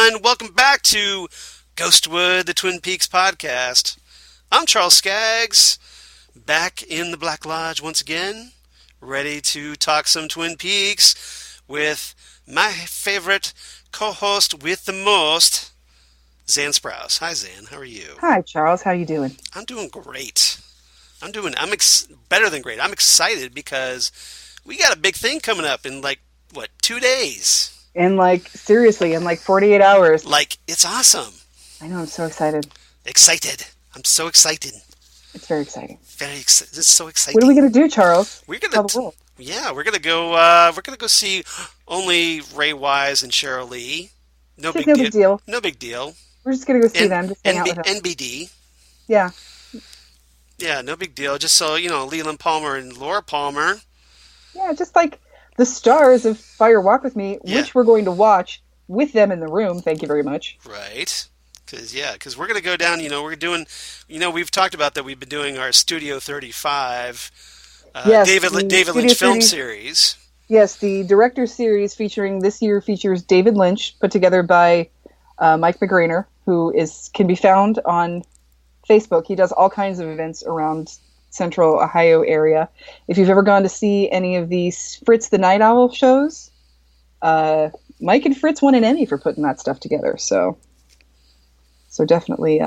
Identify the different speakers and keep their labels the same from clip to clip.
Speaker 1: everyone. Welcome back to Ghostwood, the Twin Peaks podcast. I'm Charles Skaggs, back in the Black Lodge once again, ready to talk some Twin Peaks with my favorite co-host with the most, Xan Sprouse. Hi, Xan. How are you?
Speaker 2: Hi, Charles. How you doing?
Speaker 1: I'm doing great. Better than great. I'm excited because we got a big thing coming up in 2 days?
Speaker 2: Seriously, in 48 hours.
Speaker 1: It's awesome.
Speaker 2: I know, I'm so excited.
Speaker 1: I'm so excited.
Speaker 2: It's very exciting.
Speaker 1: It's so exciting.
Speaker 2: What are we going to do, Charles?
Speaker 1: We're gonna go see only Ray Wise and Cheryl Lee. No big deal. No big deal.
Speaker 2: We're just going to go see them. Just hang out with them.
Speaker 1: NBD.
Speaker 2: Yeah.
Speaker 1: Yeah, no big deal. Just so, Leland Palmer and Laura Palmer.
Speaker 2: Yeah, just like the stars of Fire Walk With Me, which we're going to watch with them in the room. Thank you very much.
Speaker 1: Right. Because we're going to go down, we're doing, we've talked about that we've been doing our Studio 35 David Lynch film series.
Speaker 2: Yes, the director series this year features David Lynch, put together by Mike McGrainer, who can be found on Facebook. He does all kinds of events around Central Ohio area. If you've ever gone to see any of these Fritz the Night Owl shows, Mike and Fritz won an Emmy for putting that stuff together. So definitely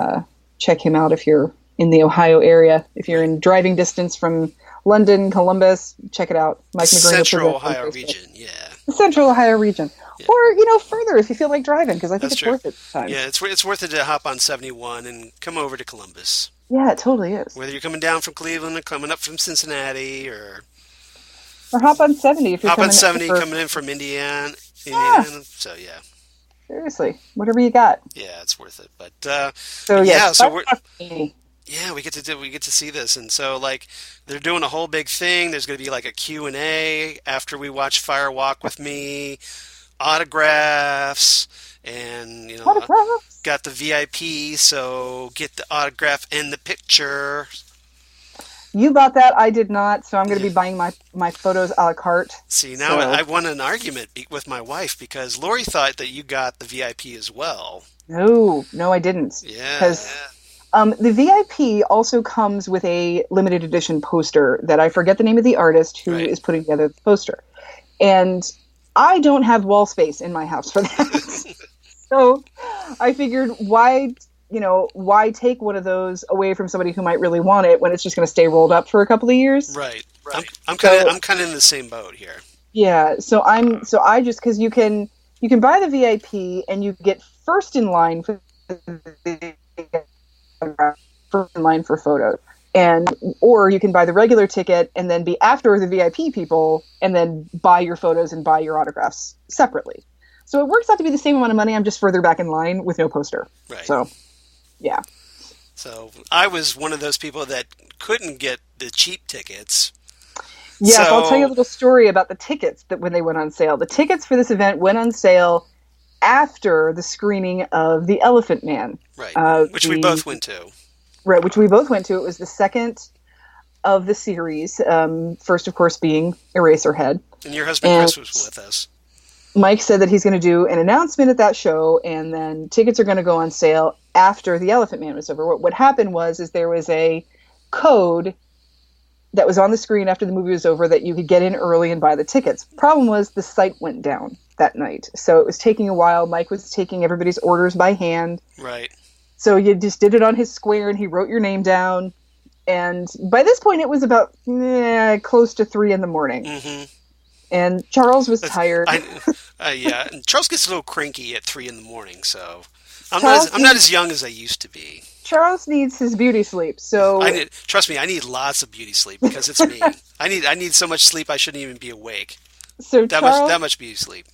Speaker 2: check him out if you're in the Ohio area. If you're in driving distance from London, Columbus, check it out. Mike McGrainer.
Speaker 1: Central Ohio region, yeah.
Speaker 2: The Central Ohio region. Yeah. Or, further if you feel like driving, because I think it's worth it this time.
Speaker 1: Yeah, it's worth it to hop on 71 and come over to Columbus.
Speaker 2: Yeah, it totally is.
Speaker 1: Whether you're coming down from Cleveland or coming up from Cincinnati or
Speaker 2: hop on 70 if you're
Speaker 1: coming in from Indiana. Yeah. So, yeah.
Speaker 2: Seriously, whatever you got.
Speaker 1: Yeah, it's worth it. But we get to see this, and so they're doing a whole big thing. There's going to be a Q&A after we watch Fire Walk With Me, autographs, and got the VIP, so get the autograph and the picture.
Speaker 2: You bought that, I did not, so I'm going to be buying my photos a la carte.
Speaker 1: See, now I won an argument with my wife because Lori thought that you got the VIP as well.
Speaker 2: No, I didn't.
Speaker 1: Yeah.
Speaker 2: Because the VIP also comes with a limited edition poster that I forget the name of the artist who is putting together the poster. And I don't have wall space in my house for that. So I figured why take one of those away from somebody who might really want it when it's just going to stay rolled up for a couple of years?
Speaker 1: Right. I'm kind of in the same boat here.
Speaker 2: Yeah. Because you can buy the VIP and you get first in line for photos, or you can buy the regular ticket and then be after the VIP people and then buy your photos and buy your autographs separately. So it works out to be the same amount of money. I'm just further back in line with no poster.
Speaker 1: Right.
Speaker 2: So, yeah.
Speaker 1: So I was one of those people that couldn't get the cheap tickets.
Speaker 2: Yeah, so I'll tell you a little story about the tickets that when they went on sale. The tickets for this event went on sale after the screening of The Elephant Man.
Speaker 1: Right, which we both went to.
Speaker 2: Right, which we both went to. It was the second of the series. First, of course, being Eraserhead.
Speaker 1: And your husband Chris was with us.
Speaker 2: Mike said that he's going to do an announcement at that show, and then tickets are going to go on sale after The Elephant Man was over. What happened was there was a code that was on the screen after the movie was over that you could get in early and buy the tickets. Problem was the site went down that night, so it was taking a while. Mike was taking everybody's orders by hand.
Speaker 1: Right.
Speaker 2: So you just did it on his square, and he wrote your name down. And by this point, it was about close to 3 a.m.
Speaker 1: Mm-hmm.
Speaker 2: And Charles was tired.
Speaker 1: Yeah, and Charles gets a little cranky at 3 a.m, so I'm not as young as I used to be.
Speaker 2: Charles needs his beauty sleep, so
Speaker 1: trust me, I need lots of beauty sleep because it's me. I need so much sleep I shouldn't even be awake.
Speaker 2: So
Speaker 1: that much beauty sleep.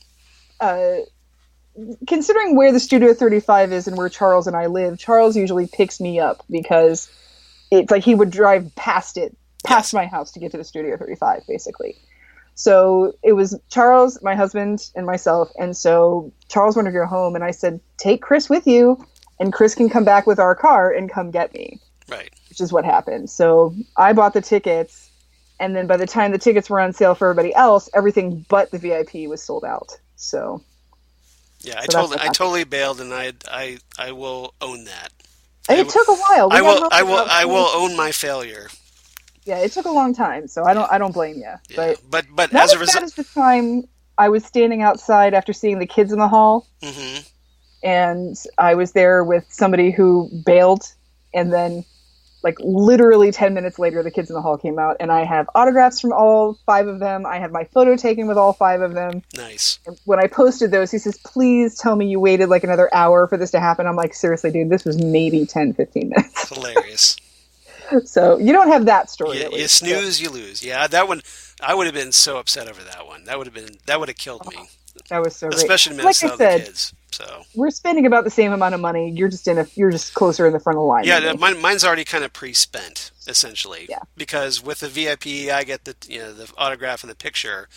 Speaker 2: Considering where the Studio 35 is and where Charles and I live, Charles usually picks me up because it's like he would drive past my house to get to the Studio 35, basically. So it was Charles, my husband, and myself. And so Charles wanted to go home, and I said, take Chris with you, and Chris can come back with our car and come get me.
Speaker 1: Right.
Speaker 2: Which is what happened. So I bought the tickets, and then by the time the tickets were on sale for everybody else, everything but the VIP was sold out. So
Speaker 1: Yeah,
Speaker 2: So that's what
Speaker 1: I
Speaker 2: happened.
Speaker 1: totally bailed, and I will own that.
Speaker 2: It took a while. We had moments about
Speaker 1: I will
Speaker 2: 20.
Speaker 1: own my failure.
Speaker 2: Yeah, it took a long time, so
Speaker 1: Yeah,
Speaker 2: I don't blame you.
Speaker 1: yeah.
Speaker 2: But
Speaker 1: But
Speaker 2: not
Speaker 1: as a
Speaker 2: as bad
Speaker 1: result,
Speaker 2: as the time I was standing outside after seeing the kids in the hall,
Speaker 1: hmm
Speaker 2: and I was there with somebody who bailed, and then like literally 10 minutes later the kids in the hall came out, and I have autographs from all 5 of them. I have my photo taken with all 5 of them.
Speaker 1: nice.
Speaker 2: And when I posted those, he says, please tell me you waited like another hour for this to happen. I'm like, seriously, dude, this was maybe 10-15 minutes.
Speaker 1: Hilarious.
Speaker 2: So you don't have that story,
Speaker 1: You,
Speaker 2: at
Speaker 1: you
Speaker 2: least.
Speaker 1: snooze, you lose. Yeah, that one, I would have been so upset over that one. That would have killed me,
Speaker 2: That was so great.
Speaker 1: especially in
Speaker 2: Like I
Speaker 1: Minnesota, the
Speaker 2: said,
Speaker 1: kids. So
Speaker 2: we're spending about the same amount of money. You're just closer in the front of the line.
Speaker 1: yeah,
Speaker 2: than me.
Speaker 1: mine's already kind of pre-spent essentially.
Speaker 2: Yeah.
Speaker 1: Because with the VIP, I get the autograph and the picture,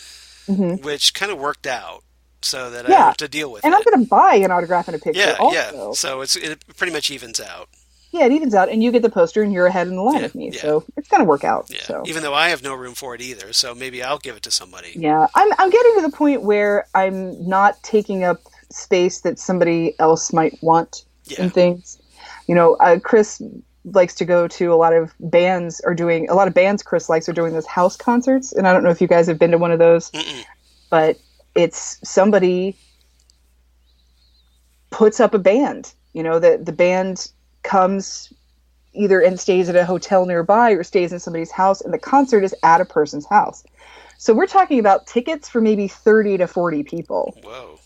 Speaker 2: Hmm.
Speaker 1: which kind of worked out, so that I don't
Speaker 2: Yeah,
Speaker 1: have to deal with
Speaker 2: and I'm
Speaker 1: it.
Speaker 2: going to buy an autograph and a picture
Speaker 1: Yeah, yeah.
Speaker 2: also.
Speaker 1: So it pretty much evens out.
Speaker 2: Yeah, it evens out, and you get the poster, and you're ahead in the line
Speaker 1: Yeah,
Speaker 2: with me.
Speaker 1: yeah.
Speaker 2: So it's going to work out.
Speaker 1: Yeah.
Speaker 2: So
Speaker 1: Even though I have no room for it either, so maybe I'll give it to somebody.
Speaker 2: yeah, I'm getting to the point where I'm not taking up space that somebody else might want
Speaker 1: Yeah.
Speaker 2: in things. Chris likes to go to a lot of bands Chris likes are doing those house concerts, and I don't know if you guys have been to one of those,
Speaker 1: Mm-mm.
Speaker 2: but it's somebody puts up a band. The band comes either and stays at a hotel nearby or stays in somebody's house, and the concert is at a person's house. So we're talking about tickets for maybe 30 to 40 people.
Speaker 1: Whoa.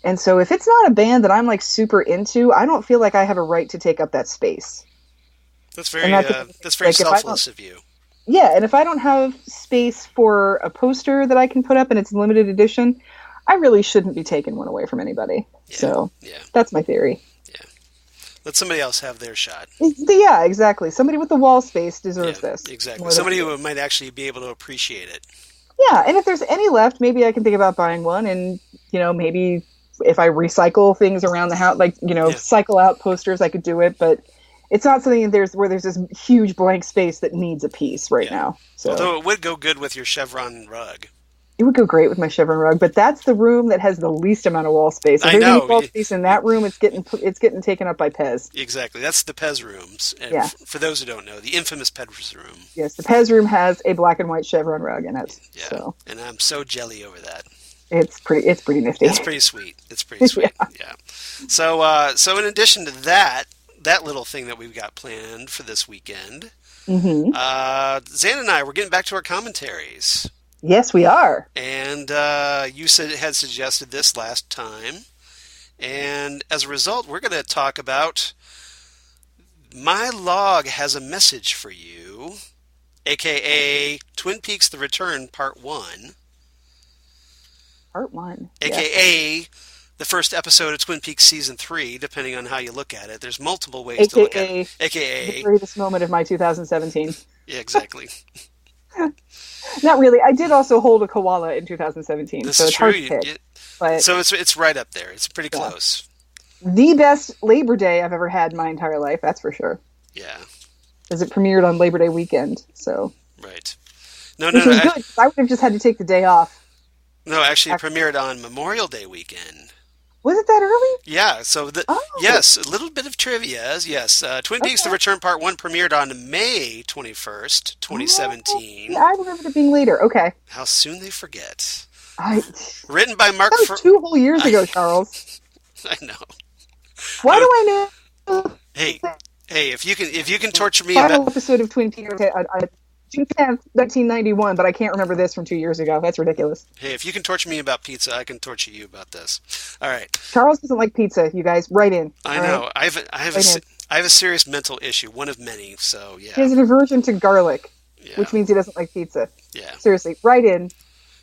Speaker 2: And so if it's not a band that I'm like super into, I don't feel like I have a right to take up that space.
Speaker 1: That's
Speaker 2: And
Speaker 1: very
Speaker 2: that's
Speaker 1: very
Speaker 2: like, if I don't-
Speaker 1: selfless of you.
Speaker 2: Yeah, and if I don't have space for a poster that I can put up and it's limited edition, I really shouldn't be taking one away from anybody.
Speaker 1: Yeah.
Speaker 2: So
Speaker 1: Yeah.
Speaker 2: that's my theory.
Speaker 1: Let somebody else have their shot.
Speaker 2: Yeah, exactly. Somebody with the wall space deserves
Speaker 1: Yeah,
Speaker 2: this.
Speaker 1: exactly.
Speaker 2: more than
Speaker 1: Somebody
Speaker 2: I do.
Speaker 1: who might actually be able to appreciate it.
Speaker 2: Yeah, and if there's any left, maybe I can think about buying one, and maybe if I recycle things around the house, like cycle out posters, I could do it. But it's not something where there's this huge blank space that needs a piece right
Speaker 1: Yeah.
Speaker 2: now. So
Speaker 1: Although it would go good with your chevron rug.
Speaker 2: it would go great with my chevron rug, but that's the room that has the least amount of wall space. If
Speaker 1: I
Speaker 2: there's
Speaker 1: know.
Speaker 2: any wall space in that room, it's getting taken up by Pez.
Speaker 1: Exactly. That's the Pez rooms. And
Speaker 2: Yeah.
Speaker 1: for those who don't know, the infamous Pez room.
Speaker 2: Yes, the Pez room has a black and white chevron rug in it.
Speaker 1: Yeah.
Speaker 2: So
Speaker 1: And I'm so jelly over that.
Speaker 2: it's pretty nifty.
Speaker 1: It's pretty sweet. It's pretty sweet. Yeah. So in addition to that little thing that we've got planned for this weekend,
Speaker 2: Hmm.
Speaker 1: Xan and I, we're getting back to our commentaries.
Speaker 2: Yes, we are.
Speaker 1: And you had suggested this last time. And as a result, we're going to talk about My Log Has a Message for You, a.k.a. Twin Peaks The Return Part 1,
Speaker 2: Part 1.
Speaker 1: a.k.a. the first episode of Twin Peaks Season 3, depending on how you look at it. There's multiple ways to look at it.
Speaker 2: The
Speaker 1: a.k.a.
Speaker 2: greatest moment of my 2017.
Speaker 1: Yeah, exactly.
Speaker 2: Not really. I did also hold a koala in 2017,
Speaker 1: This
Speaker 2: so
Speaker 1: is
Speaker 2: it's
Speaker 1: true.
Speaker 2: hard to pick. But
Speaker 1: So it's right up there. It's pretty close.
Speaker 2: the best Labor Day I've ever had in my entire life, that's for sure.
Speaker 1: Yeah,
Speaker 2: Because it premiered on Labor Day weekend, so
Speaker 1: right. No,
Speaker 2: which
Speaker 1: no,
Speaker 2: was
Speaker 1: no.
Speaker 2: good. 'Cause I would have just had to take the day off.
Speaker 1: No, actually, it premiered on Memorial Day weekend.
Speaker 2: Was it that early?
Speaker 1: Yeah, so yes, a little bit of trivia. Yes, Twin Peaks: The Return Part 1 premiered on May 21st, 2017.
Speaker 2: Yeah, I remember it being later. Okay.
Speaker 1: How soon they forget.
Speaker 2: That
Speaker 1: Written by Mark.
Speaker 2: was 2 whole years ago, Charles.
Speaker 1: I know.
Speaker 2: Why do I know?
Speaker 1: Hey, if you can torture me
Speaker 2: Final
Speaker 1: about
Speaker 2: episode of Twin Peaks. June 10th, 1991, but I can't remember this from 2 years ago. That's ridiculous.
Speaker 1: if you can torture me about pizza, I can torture you about this. All right.
Speaker 2: Charles doesn't like pizza, you guys. Write in.
Speaker 1: I
Speaker 2: all
Speaker 1: know.
Speaker 2: right?
Speaker 1: I have a serious mental issue, one of many. So
Speaker 2: He
Speaker 1: yeah,
Speaker 2: has an aversion to garlic,
Speaker 1: yeah,
Speaker 2: which means he doesn't like pizza.
Speaker 1: yeah.
Speaker 2: Seriously, write in.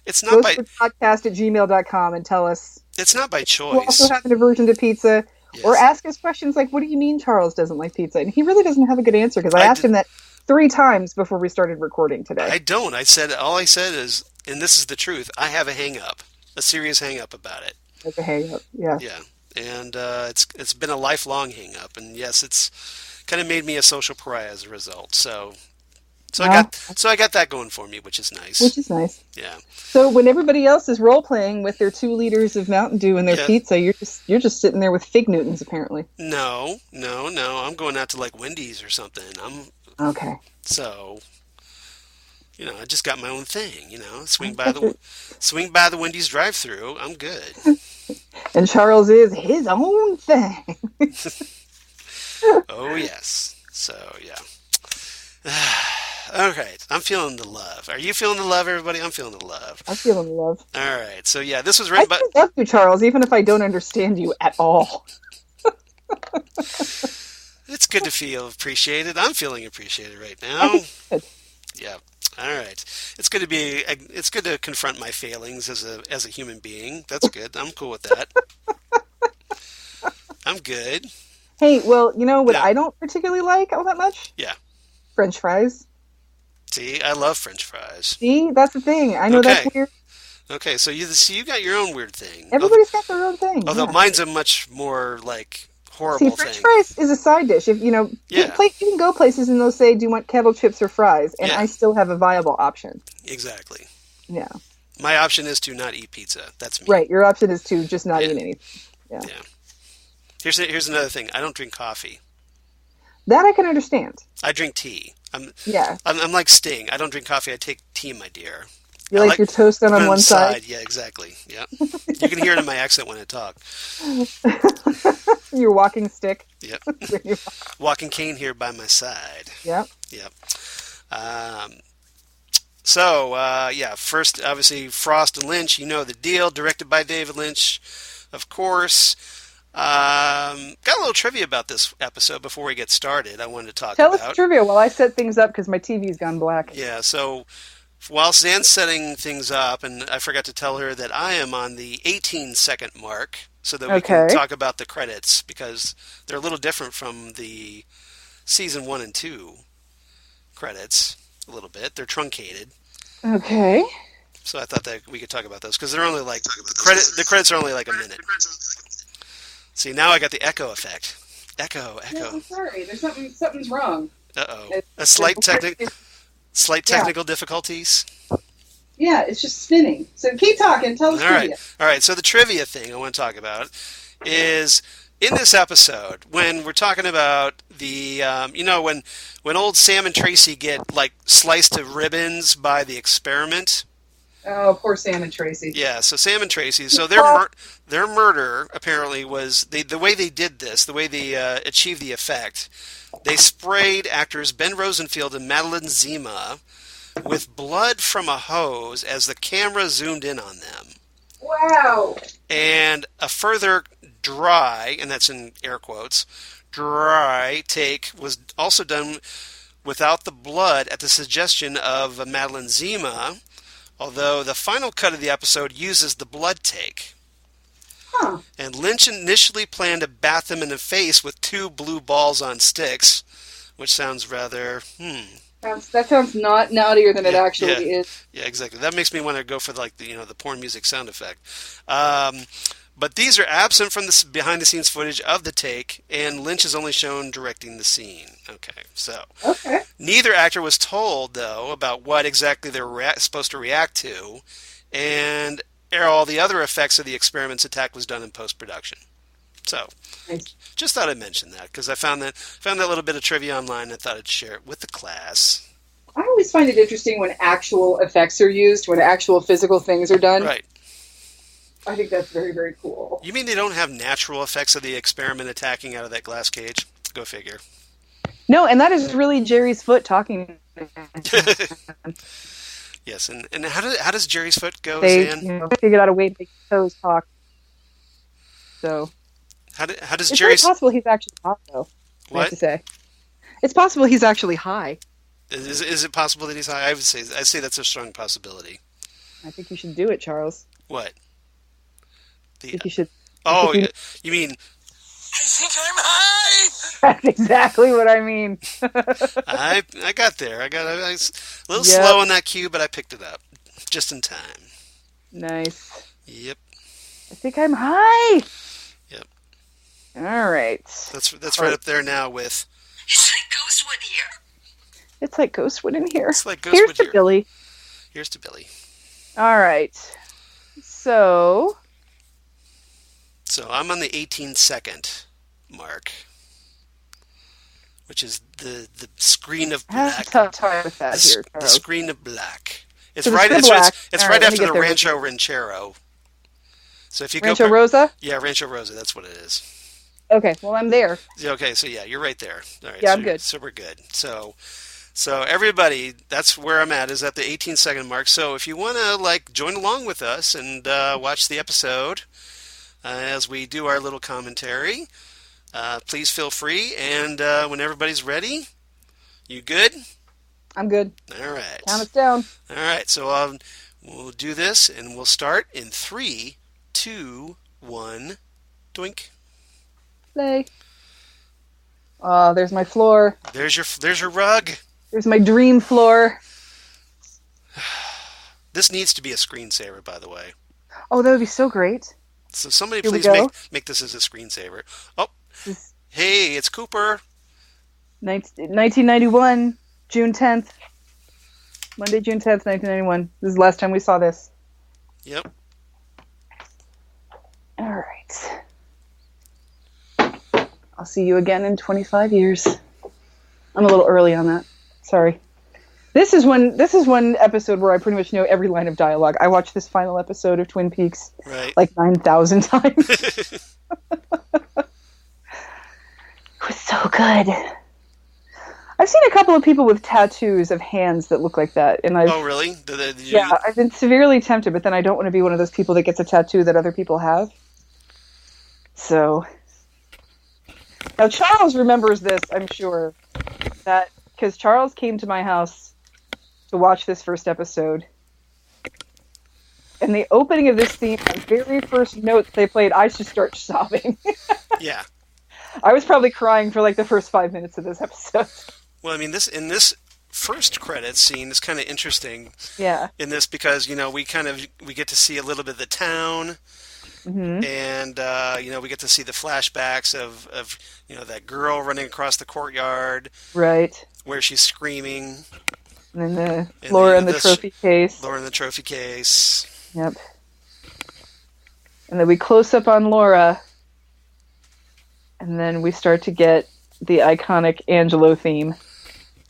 Speaker 1: It's not by
Speaker 2: Ghostwordpodcast@gmail.com and tell us.
Speaker 1: it's not by
Speaker 2: You
Speaker 1: choice.
Speaker 2: also have an aversion to pizza.
Speaker 1: Yes.
Speaker 2: Or ask us questions like, what do you mean Charles doesn't like pizza? And he really doesn't have a good answer because I
Speaker 1: I
Speaker 2: asked
Speaker 1: did-
Speaker 2: him that 3 times before we started recording today.
Speaker 1: I don't. All I said is, and this is the truth. I have a hang up, a serious hang up about it.
Speaker 2: Like a hang up. Yeah.
Speaker 1: Yeah, and it's been a lifelong hang up, and yes, it's kind of made me a social pariah as a result. So So
Speaker 2: Well,
Speaker 1: I got that going for me, which is nice.
Speaker 2: which is nice.
Speaker 1: Yeah.
Speaker 2: So when everybody else is role playing with their 2 liters of Mountain Dew and their
Speaker 1: Yeah.
Speaker 2: pizza, you're just sitting there with fig Newtons apparently.
Speaker 1: No. I'm going out to like Wendy's or something.
Speaker 2: Okay.
Speaker 1: So, I just got my own thing, Swing by
Speaker 2: That's it.
Speaker 1: the Wendy's drive-through. I'm good.
Speaker 2: And Charles is his own thing.
Speaker 1: Oh, yes. So, yeah. Okay, I'm feeling the love. Are you feeling the love, everybody? I'm feeling the love.
Speaker 2: I'm feeling the love.
Speaker 1: All right. So, yeah, this was
Speaker 2: I
Speaker 1: written by...
Speaker 2: still love you, Charles, even if I don't understand you at all.
Speaker 1: It's good to feel appreciated. I'm feeling appreciated right now.
Speaker 2: Good.
Speaker 1: Yeah. All right. It's good to confront my failings as a human being. That's good. I'm cool with that. I'm good.
Speaker 2: Hey, well, you know what
Speaker 1: Yeah.
Speaker 2: I don't particularly like all that much?
Speaker 1: Yeah.
Speaker 2: French fries.
Speaker 1: See, I love French fries.
Speaker 2: See, that's the thing. I know
Speaker 1: Okay.
Speaker 2: that's weird.
Speaker 1: Okay, so you got your own weird thing.
Speaker 2: Everybody's got their own thing.
Speaker 1: Although
Speaker 2: Yeah.
Speaker 1: mine's a much more like
Speaker 2: See,
Speaker 1: horrible
Speaker 2: French
Speaker 1: thing.
Speaker 2: fries is a side dish. If you
Speaker 1: Yeah.
Speaker 2: you can go places and they'll say, "Do you want kettle chips or fries?" And
Speaker 1: Yeah.
Speaker 2: I still have a viable option.
Speaker 1: Exactly.
Speaker 2: Yeah,
Speaker 1: My option is to not eat pizza. That's me.
Speaker 2: right. Your option is to just not
Speaker 1: Yeah.
Speaker 2: eat anything. Yeah,
Speaker 1: Yeah. Here's another thing. I don't drink coffee.
Speaker 2: that I can understand.
Speaker 1: I drink tea.
Speaker 2: Yeah,
Speaker 1: I'm like Sting. I don't drink coffee. I take tea, my dear.
Speaker 2: you
Speaker 1: I
Speaker 2: like your toast done on one side.
Speaker 1: Yeah, exactly. Yeah. You can hear it in my accent when I talk.
Speaker 2: Your walking stick.
Speaker 1: Yep.
Speaker 2: When you-
Speaker 1: Walking cane here by my side.
Speaker 2: yeah.
Speaker 1: Yep. First, obviously, Frost and Lynch, you know the deal. Directed by David Lynch, of course. Got a little trivia about this episode before we get started. I wanted to talk
Speaker 2: Tell
Speaker 1: about.
Speaker 2: us trivia while I set things up because my TV's gone black.
Speaker 1: Yeah, so while Zan's setting things up, and I forgot to tell her that I am on the 18-second mark so that we can
Speaker 2: Okay.
Speaker 1: talk about the credits because they're a little different from the season 1 and 2 credits a little bit. They're truncated.
Speaker 2: Okay.
Speaker 1: So I thought that we could talk about those because they're only like the credits are only like a minute. See, now I got the echo effect. Echo.
Speaker 2: Yeah, I'm sorry. There's something's wrong.
Speaker 1: Uh-oh.
Speaker 2: It's
Speaker 1: Slight technical difficulties.
Speaker 2: Yeah, it's just spinning. So keep talking. Tell us trivia.
Speaker 1: All right. So the trivia thing I want to talk about is in this episode when we're talking about the, when old Sam and Tracy get like sliced to ribbons by the experiment.
Speaker 2: Oh, poor Sam and Tracy.
Speaker 1: Yeah. So Sam and Tracy. So their murder apparently was the way they did this, the way they achieved the effect. They sprayed actors Ben Rosenfield and Madeline Zima with blood from a hose as the camera zoomed in on them.
Speaker 2: Wow.
Speaker 1: And a further dry, and that's in air quotes, dry take was also done without the blood at the suggestion of Madeline Zima, although the final cut of the episode uses the blood take.
Speaker 2: Huh.
Speaker 1: And Lynch initially planned to bat them in the face with 2 blue balls on sticks, which sounds rather,
Speaker 2: That sounds not naughtier than it actually is.
Speaker 1: Yeah, exactly. That makes me want to go for like the porn music sound effect. But these are absent from the behind-the-scenes footage of the take, and Lynch is only shown directing the scene. Okay, so neither actor was told though about what exactly they're supposed to react to, and all the other effects of the experiment's attack was done in post-production. So, just thought I'd mention that because I found that little bit of trivia online and I thought I'd share it with the class.
Speaker 2: I always find it interesting when actual effects are used, when actual physical things are done.
Speaker 1: Right.
Speaker 2: I think that's very, very cool.
Speaker 1: You mean they don't have natural effects of the experiment attacking out of that glass cage? Go figure.
Speaker 2: No, and that is really Jerry's foot talking.
Speaker 1: Yes, and how does Jerry's foot go,
Speaker 2: They
Speaker 1: Zan?
Speaker 2: figured out a way to make his toes talk. So
Speaker 1: How does
Speaker 2: it's
Speaker 1: Jerry's...
Speaker 2: very possible he's actually high, though. I have to say, it's possible he's actually high.
Speaker 1: Is it possible that he's high? I'd say that's a strong possibility.
Speaker 2: I think you should do it, Charles.
Speaker 1: What?
Speaker 2: I think you should.
Speaker 1: Oh, you mean...
Speaker 3: I think I'm high!
Speaker 2: That's exactly what I mean.
Speaker 1: I got there. I was a little slow on that cue, but I picked it up just in time.
Speaker 2: Nice.
Speaker 1: Yep.
Speaker 2: I think I'm high.
Speaker 1: Yep.
Speaker 2: All right.
Speaker 1: That's right up there now with...
Speaker 3: Is it Ghostwood here?
Speaker 2: It's like Ghostwood in here.
Speaker 1: It's like
Speaker 2: Here's
Speaker 1: Ghostwood
Speaker 2: to
Speaker 1: here.
Speaker 2: Billy.
Speaker 1: Here's to Billy.
Speaker 2: All right. So
Speaker 1: I'm on the 18-second mark, which is the screen of
Speaker 2: I have
Speaker 1: black.
Speaker 2: a tough time with that here,
Speaker 1: The
Speaker 2: Charles.
Speaker 1: screen of black. It's
Speaker 2: So the
Speaker 1: right.
Speaker 2: screen of
Speaker 1: It's
Speaker 2: black.
Speaker 1: it's
Speaker 2: All
Speaker 1: right
Speaker 2: right, let me
Speaker 1: after
Speaker 2: get
Speaker 1: the
Speaker 2: there.
Speaker 1: Rancho Ranchero. So if you
Speaker 2: Rancho
Speaker 1: go,
Speaker 2: Rosa?
Speaker 1: yeah, Rancho Rosa. That's what it is.
Speaker 2: Okay, well, I'm there.
Speaker 1: Yeah, okay, so yeah, you're right there. All right,
Speaker 2: Yeah,
Speaker 1: so
Speaker 2: I'm good.
Speaker 1: So we're good. So everybody, that's where I'm at, is at the 18-second mark. So if you want to join along with us and watch the episode as we do our little commentary, please feel free. And when everybody's ready, you good?
Speaker 2: I'm good.
Speaker 1: All right.
Speaker 2: Count us down.
Speaker 1: All right. So we'll do this, and we'll start in 3, 2, 1. Doink.
Speaker 2: Play. Oh, there's my floor.
Speaker 1: There's your rug.
Speaker 2: There's my dream floor.
Speaker 1: This needs to be a screensaver, by the way.
Speaker 2: Oh, that would be so great.
Speaker 1: So somebody
Speaker 2: Here we
Speaker 1: please
Speaker 2: go.
Speaker 1: make this as a screensaver. Oh,
Speaker 2: This
Speaker 1: hey, it's Cooper.
Speaker 2: 1991, June 10th. Monday, June 10th, 1991. This is the last time we saw this.
Speaker 1: Yep.
Speaker 2: All right. I'll see you again in 25 years. I'm a little early on that. Sorry. This is one episode where I pretty much know every line of dialogue. I watched this final episode of Twin Peaks
Speaker 1: Right.
Speaker 2: 9,000 times. It was so good. I've seen a couple of people with tattoos of hands that look like that, and
Speaker 1: Oh, really?
Speaker 2: I've been severely tempted, but then I don't want to be one of those people that gets a tattoo that other people have. So now Charles remembers this, I'm sure, that because Charles came to my house to watch this first episode, and the opening of this theme, the very first notes they played, I just start sobbing.
Speaker 1: Yeah.
Speaker 2: I was probably crying for the first 5 minutes of this episode.
Speaker 1: Well, I mean, this first credits scene is kind of interesting.
Speaker 2: Yeah.
Speaker 1: In this, because we get to see a little bit of the town,
Speaker 2: Mm-hmm.
Speaker 1: and we get to see the flashbacks of that girl running across the courtyard,
Speaker 2: Right.
Speaker 1: where she's screaming.
Speaker 2: And then Laura in the trophy case.
Speaker 1: Laura in the trophy case.
Speaker 2: Yep. And then we close up on Laura, and then we start to get the iconic Angelo theme.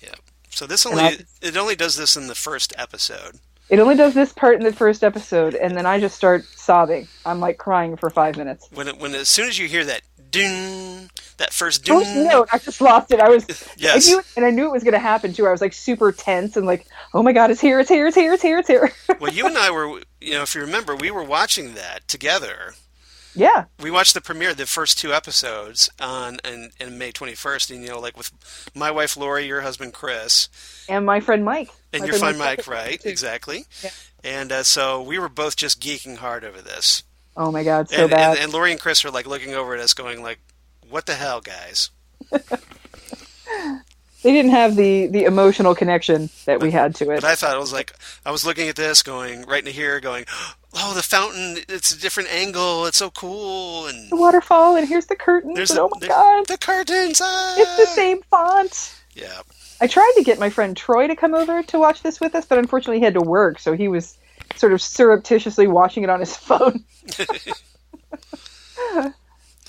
Speaker 1: Yeah. So it only does this in the first episode.
Speaker 2: It only does this part in the first episode, and then I just start sobbing. I'm crying for 5 minutes.
Speaker 1: When as soon as you hear that ding, that first ding,
Speaker 2: No, I just lost it. I was
Speaker 1: yes.
Speaker 2: I knew it was going to happen too. I was super tense and oh my god, it's here, it's here, it's here, it's here, it's here.
Speaker 1: Well, you and I were, if you remember, we were watching that together.
Speaker 2: Yeah.
Speaker 1: We watched the premiere, the first 2 episodes on May 21st, and with my wife Lori, your husband Chris,
Speaker 2: and my friend Mike.
Speaker 1: And your friend Mike, right?
Speaker 2: Too.
Speaker 1: Exactly.
Speaker 2: Yeah.
Speaker 1: And so we were both just geeking hard over this.
Speaker 2: Oh my god, so bad.
Speaker 1: And Lori and Chris are looking over at us going what the hell, guys?
Speaker 2: They didn't have the emotional connection that we had to it.
Speaker 1: But I thought it was I was looking at this going, right into here going, oh, the fountain, it's a different angle, it's so cool. And
Speaker 2: the waterfall, and here's the curtains, and oh my god.
Speaker 1: The curtains!
Speaker 2: It's the same font!
Speaker 1: Yeah.
Speaker 2: I tried to get my friend Troy to come over to watch this with us, but unfortunately he had to work, so he was sort of surreptitiously watching it on his phone.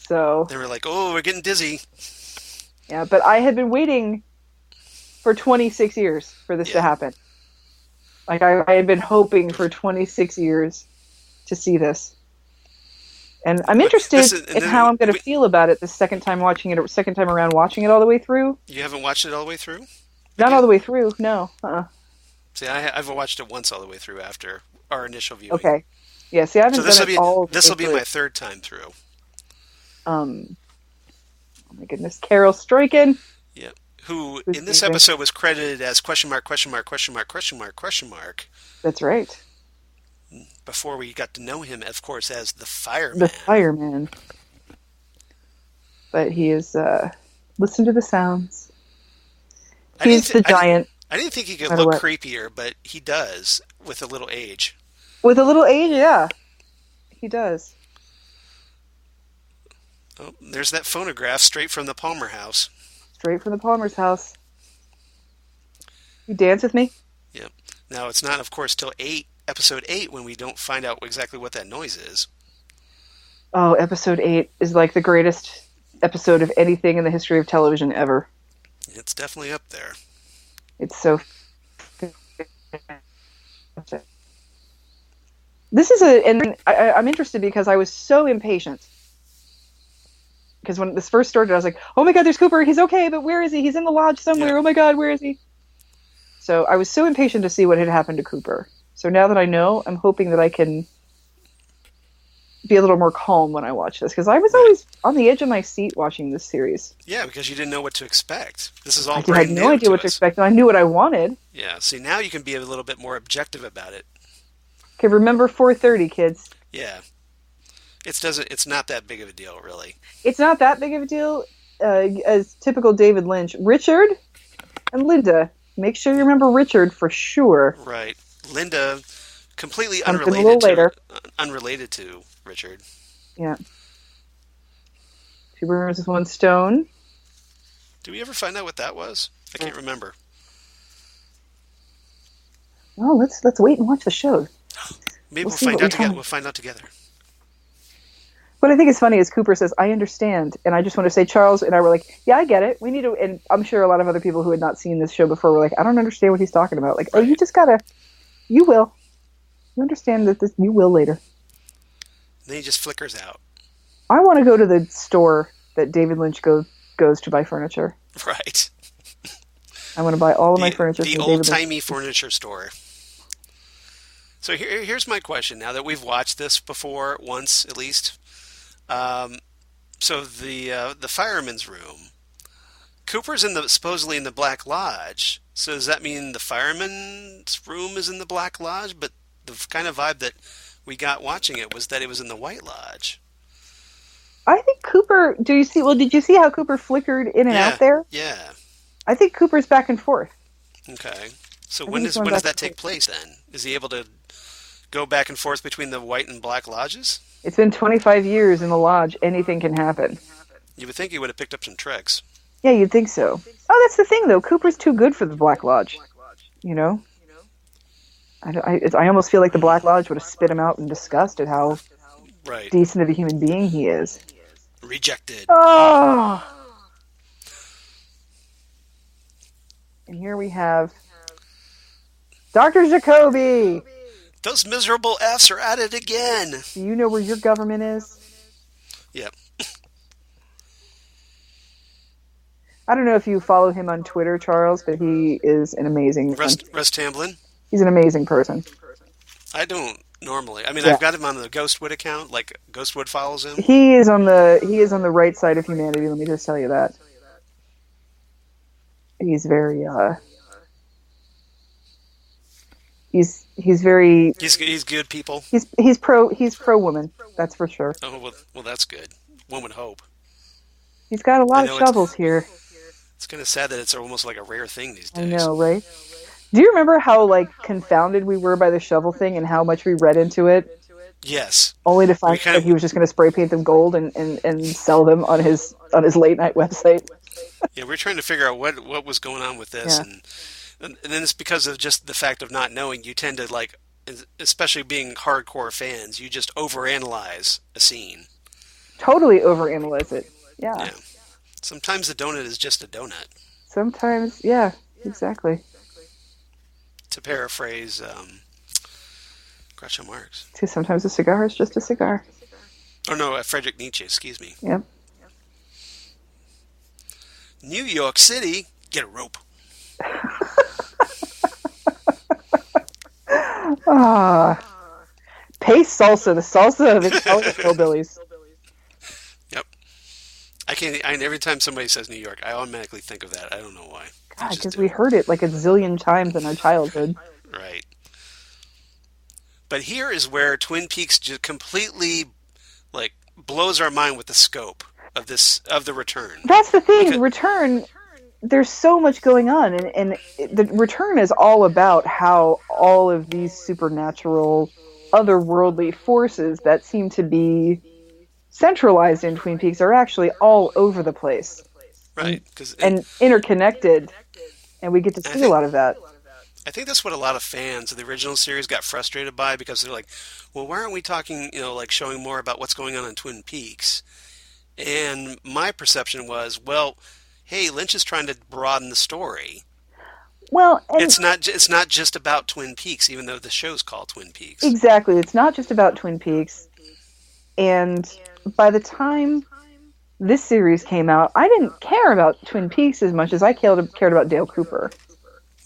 Speaker 2: So
Speaker 1: they were oh, we're getting dizzy.
Speaker 2: Yeah, but I had been waiting for 26 years for this to happen. I had been hoping for 26 years to see this. And I'm interested in how I'm going to feel about it the second time around watching it all the way through.
Speaker 1: You haven't watched it all the way through?
Speaker 2: Not all the way through, no.
Speaker 1: See, I've watched it once all the way through after our initial viewing.
Speaker 2: Okay. Yeah, see, I haven't done it all the way
Speaker 1: This will be
Speaker 2: through.
Speaker 1: my 3rd time through.
Speaker 2: Oh my goodness, Carel Struycken.
Speaker 1: Yeah. Who in this episode was credited as question mark, question mark, question mark, question mark, question mark.
Speaker 2: That's right.
Speaker 1: Before we got to know him, of course, as the Fireman.
Speaker 2: The Fireman. But he is, listen to the sounds. He's the giant.
Speaker 1: I didn't think he could look creepier, but he does with a little age.
Speaker 2: With a little age, yeah. He does.
Speaker 1: Oh, there's that phonograph straight from the Palmer house.
Speaker 2: Straight from the Palmer's house. You dance with me?
Speaker 1: Yep. Now, it's not, of course, till episode 8 when we don't find out exactly what that noise is.
Speaker 2: Oh, episode 8 is like the greatest episode of anything in the history of television ever.
Speaker 1: It's definitely up there.
Speaker 2: It's so... This is and I'm interested because I was so impatient. Because when this first started, I was like, oh my god, there's Cooper, he's okay, but where is he? He's in the lodge somewhere, Oh my god, where is he? So I was so impatient to see what had happened to Cooper. So now that I know, I'm hoping that I can be a little more calm when I watch this. Because I was always on the edge of my seat watching this series.
Speaker 1: Yeah, because you didn't know what to expect. This is all
Speaker 2: I
Speaker 1: brand new.
Speaker 2: I had no idea what to expect, and I knew what I wanted.
Speaker 1: Yeah, see, now you can be a little bit more objective about it.
Speaker 2: Okay, remember 4:30, kids.
Speaker 1: Yeah. It's not that big of a deal, really.
Speaker 2: It's not that big of a deal. As typical David Lynch, Richard and Linda. Make sure you remember Richard for sure.
Speaker 1: Right. Linda, completely unrelated to Richard.
Speaker 2: Yeah. 2 birds with 1 stone.
Speaker 1: Did we ever find out what that was? I can't remember.
Speaker 2: Well, let's wait and watch the show.
Speaker 1: Maybe we'll find out together. We'll find out together.
Speaker 2: What I think is funny is Cooper says, I understand. And I just want to say, Charles and I were like, yeah, I get it. We need to, and I'm sure a lot of other people who had not seen this show before were like, I don't understand what he's talking about. Like, right. Oh, you just gotta, you will. You understand that you will later. And
Speaker 1: then he just flickers out.
Speaker 2: I want to go to the store that David Lynch goes to buy furniture.
Speaker 1: Right.
Speaker 2: I want to buy all of my furniture from
Speaker 1: the old-timey furniture store. So here's my question. Now that we've watched this before, once at least, so the fireman's room, Cooper's supposedly in the Black Lodge. So does that mean the fireman's room is in the Black Lodge? But the kind of vibe that we got watching it was that it was in the White Lodge.
Speaker 2: I think Cooper. Did you see how Cooper flickered in and out there?
Speaker 1: Yeah.
Speaker 2: I think Cooper's back and forth.
Speaker 1: Okay. So when does that take place then? Is he able to go back and forth between the White and Black Lodges?
Speaker 2: It's been 25 years in the lodge. Anything can happen.
Speaker 1: You would think he would have picked up some tricks.
Speaker 2: Yeah, you'd think so. Oh, that's the thing, though. Cooper's too good for the Black Lodge. You know? I almost feel like the Black Lodge would have spit him out in disgust at how decent of a human being he is.
Speaker 1: Rejected.
Speaker 2: Oh! And here we have Dr. Jacoby.
Speaker 1: Those miserable F's are at it again.
Speaker 2: Do you know where your government is?
Speaker 1: Yep.
Speaker 2: I don't know if you follow him on Twitter, Charles, but he is an amazing...
Speaker 1: Russ Tamblyn?
Speaker 2: He's an amazing person.
Speaker 1: I don't normally. I mean, I've got him on the Ghostwood account, like Ghostwood follows him.
Speaker 2: He is on the right side of humanity, let me just tell you that. He's very... He's very...
Speaker 1: He's good people.
Speaker 2: He's pro woman, that's for sure.
Speaker 1: Oh, well, that's good. One would hope.
Speaker 2: He's got a lot of shovels here.
Speaker 1: It's kind of sad that it's almost like a rare thing these days.
Speaker 2: I know, right? Do you remember how confounded we were by the shovel thing and how much we read into it?
Speaker 1: Yes.
Speaker 2: Only to find that he was just going to spray paint them gold and sell them on his late night website.
Speaker 1: Yeah, we're trying to figure out what was going on with this, and then it's because of just the fact of not knowing. You tend to especially being hardcore fans, you just overanalyze a scene.
Speaker 2: Totally overanalyze it. Yeah.
Speaker 1: Sometimes the donut is just a donut.
Speaker 2: Sometimes, yeah, exactly.
Speaker 1: To paraphrase Groucho Marx.
Speaker 2: Sometimes a cigar is just a cigar.
Speaker 1: Oh no, Friedrich Nietzsche, excuse me.
Speaker 2: Yep.
Speaker 1: New York City, get a rope.
Speaker 2: Pace salsa, the salsa of Italian hillbillies.
Speaker 1: Yep. Every time somebody says New York, I automatically think of that. I don't know why.
Speaker 2: God, because we heard it like a zillion times in our childhood.
Speaker 1: Right. But here is where Twin Peaks just completely blows our mind with the scope of the return.
Speaker 2: That's the thing. Return, there's so much going on, and the return is all about how all of these supernatural, otherworldly forces that seem to be centralized in Twin Peaks are actually all over the place.
Speaker 1: Right.
Speaker 2: And interconnected, and we get to see a lot of that.
Speaker 1: I think that's what a lot of fans of the original series got frustrated by, because they're like, well, why aren't we talking, like showing more about what's going on in Twin Peaks? And my perception was, well, hey, Lynch is trying to broaden the story.
Speaker 2: Well, and
Speaker 1: It's not just about Twin Peaks, even though the show's called Twin Peaks.
Speaker 2: exactly. It's not just about Twin Peaks. And by the time this series came out, I didn't care about Twin Peaks as much as I cared about Dale Cooper.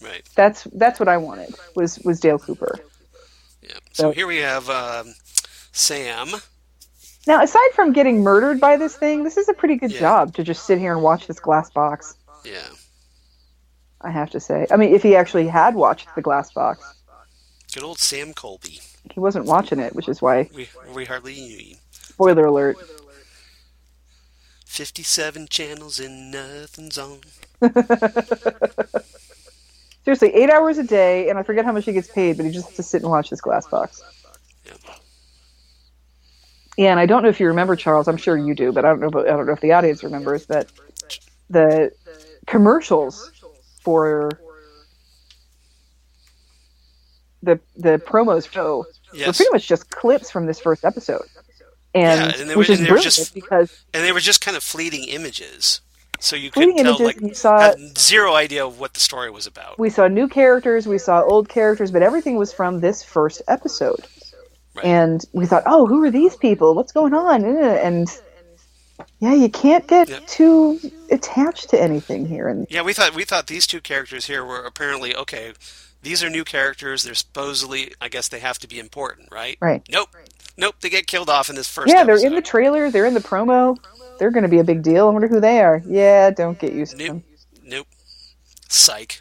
Speaker 1: Right.
Speaker 2: That's what I wanted, was Dale Cooper.
Speaker 1: Yeah. So here we have Sam.
Speaker 2: Now, aside from getting murdered by this thing, this is a pretty good job to just sit here and watch this glass box.
Speaker 1: Yeah.
Speaker 2: I have to say. I mean, if he actually had watched the glass box.
Speaker 1: Good old Sam Colby.
Speaker 2: He wasn't watching it, which is why...
Speaker 1: We hardly knew him.
Speaker 2: Spoiler alert.
Speaker 1: 57 channels and nothing's on.
Speaker 2: Seriously, 8 hours a day, and I forget how much he gets paid, but he just has to sit and watch this glass box.
Speaker 1: Yeah.
Speaker 2: Yeah, and I don't know if you remember, Charles. I'm sure you do, but I don't know if the audience remembers that the commercials for the promos show were pretty much just clips from this first episode, and
Speaker 1: they
Speaker 2: which
Speaker 1: were,
Speaker 2: is
Speaker 1: and they were
Speaker 2: brilliant
Speaker 1: just,
Speaker 2: because
Speaker 1: and they were just kind of fleeting images, so you
Speaker 2: fleeting
Speaker 1: couldn't tell.
Speaker 2: images, you saw,
Speaker 1: had zero idea of what the story was about.
Speaker 2: We saw new characters, we saw old characters, but everything was from this first episode. Right. And we thought, oh, who are these people? What's going on? And yeah, you can't get too attached to anything here. And
Speaker 1: yeah, we thought these two characters here were apparently okay. These are new characters. They're supposedly, I guess, they have to be important, right?
Speaker 2: Right.
Speaker 1: Nope. They get killed off in this first.
Speaker 2: Yeah,
Speaker 1: episode.
Speaker 2: They're in the trailer. They're in the promo. They're going to be a big deal. I wonder who they are. Yeah, don't get used to them.
Speaker 1: Nope. Psych.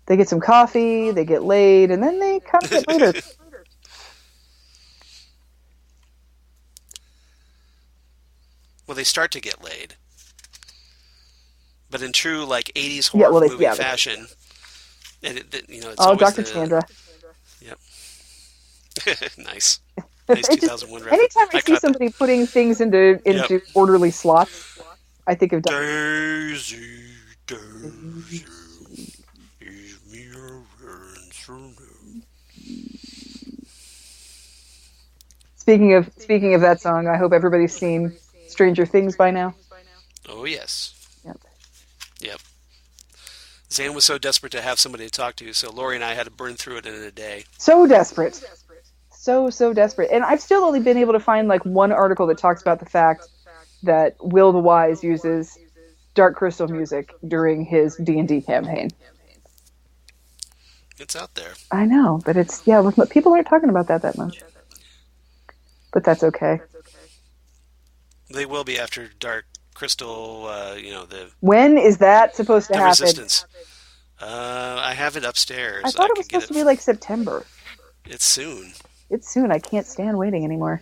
Speaker 2: They get some coffee, they get laid, and then they come get later.
Speaker 1: Well, they start to get laid. But in true, 80s horror movie fashion, it's always
Speaker 2: Dr. Chandra.
Speaker 1: Yep. Nice 2001 reference.
Speaker 2: Anytime I see somebody putting things into orderly slots, I think of
Speaker 1: Daisy.
Speaker 2: Speaking of that song, I hope everybody's seen Stranger Things by now.
Speaker 1: Oh yes.
Speaker 2: Yep.
Speaker 1: Xan was so desperate to have somebody to talk to, so Lori and I had to burn through it in a day.
Speaker 2: So desperate. So desperate. And I've still only been able to find one article that talks about the fact that Will the Wise uses Dark Crystal music during his D&D campaign.
Speaker 1: It's out there.
Speaker 2: I know, but people aren't talking about that much. But that's okay.
Speaker 1: They will be after Dark Crystal,
Speaker 2: When is that supposed to happen?
Speaker 1: Resistance. I have it upstairs.
Speaker 2: I thought it was supposed to be September.
Speaker 1: It's soon.
Speaker 2: I can't stand waiting anymore.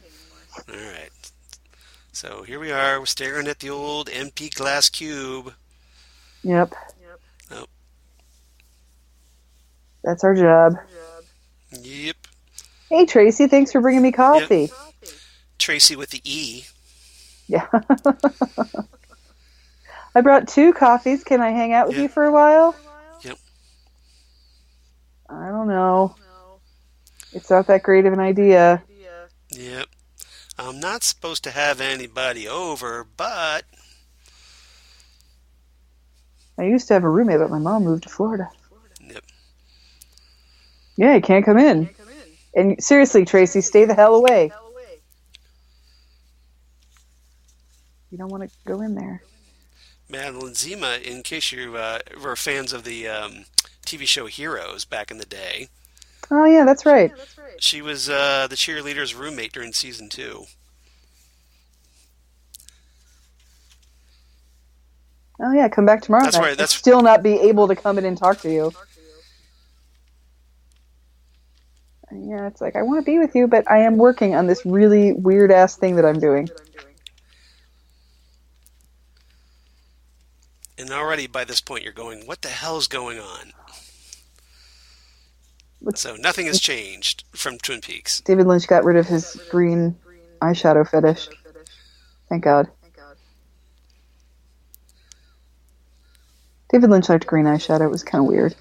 Speaker 1: All right. So here we are. We're staring at the old empty glass cube.
Speaker 2: Yep.
Speaker 1: Oh.
Speaker 2: That's our job.
Speaker 1: Yep.
Speaker 2: Hey, Tracy, thanks for bringing me coffee.
Speaker 1: Yep. Tracy with the E.
Speaker 2: Yeah. I brought 2 coffees. Can I hang out with you for a while?
Speaker 1: Yep.
Speaker 2: I don't know. It's not that great of an idea.
Speaker 1: Yep. I'm not supposed to have anybody over, but...
Speaker 2: I used to have a roommate, but my mom moved to Florida.
Speaker 1: Yep.
Speaker 2: Yeah, you can't come in. And seriously, Tracy, stay the hell away. You don't want to go in there.
Speaker 1: Madeline Zima, in case you were fans of the TV show Heroes back in the day.
Speaker 2: Oh, yeah, that's right.
Speaker 1: She was the cheerleader's roommate during season 2.
Speaker 2: Oh, yeah, come back tomorrow.
Speaker 1: That's
Speaker 2: night.
Speaker 1: right. That's
Speaker 2: still not be able to come in and talk to you. Yeah, it's I want to be with you, but I am working on this really weird-ass thing that I'm doing.
Speaker 1: And already by this point you're going, what the hell is going on? So nothing has changed from Twin Peaks.
Speaker 2: David Lynch got rid of his green eyeshadow fetish. Thank God. David Lynch liked green eyeshadow. It was kind of weird.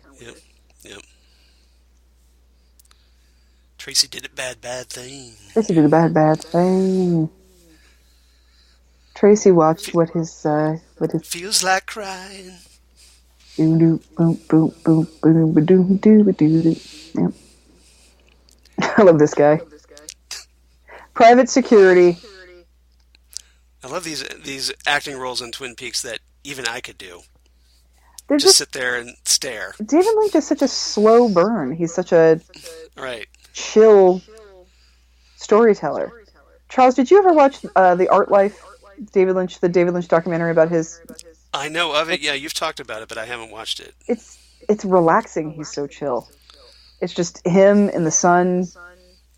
Speaker 1: Tracy did a bad thing.
Speaker 2: Tracy did a bad thing. Tracy watched what his
Speaker 1: Feels like crying.
Speaker 2: Boom boom boom boom boom boom doo doo. Yep. I love this guy. Private security.
Speaker 1: I love these acting roles in Twin Peaks that even I could do.
Speaker 2: They're
Speaker 1: Just sit there and stare.
Speaker 2: David Lynch is such a slow burn. He's such a chill storyteller. Charles, did you ever watch The Art Life? The David Lynch documentary about his...
Speaker 1: I know of it. Yeah, you've talked about it, but I haven't watched it.
Speaker 2: It's relaxing. He's so chill. It's just him and the sun.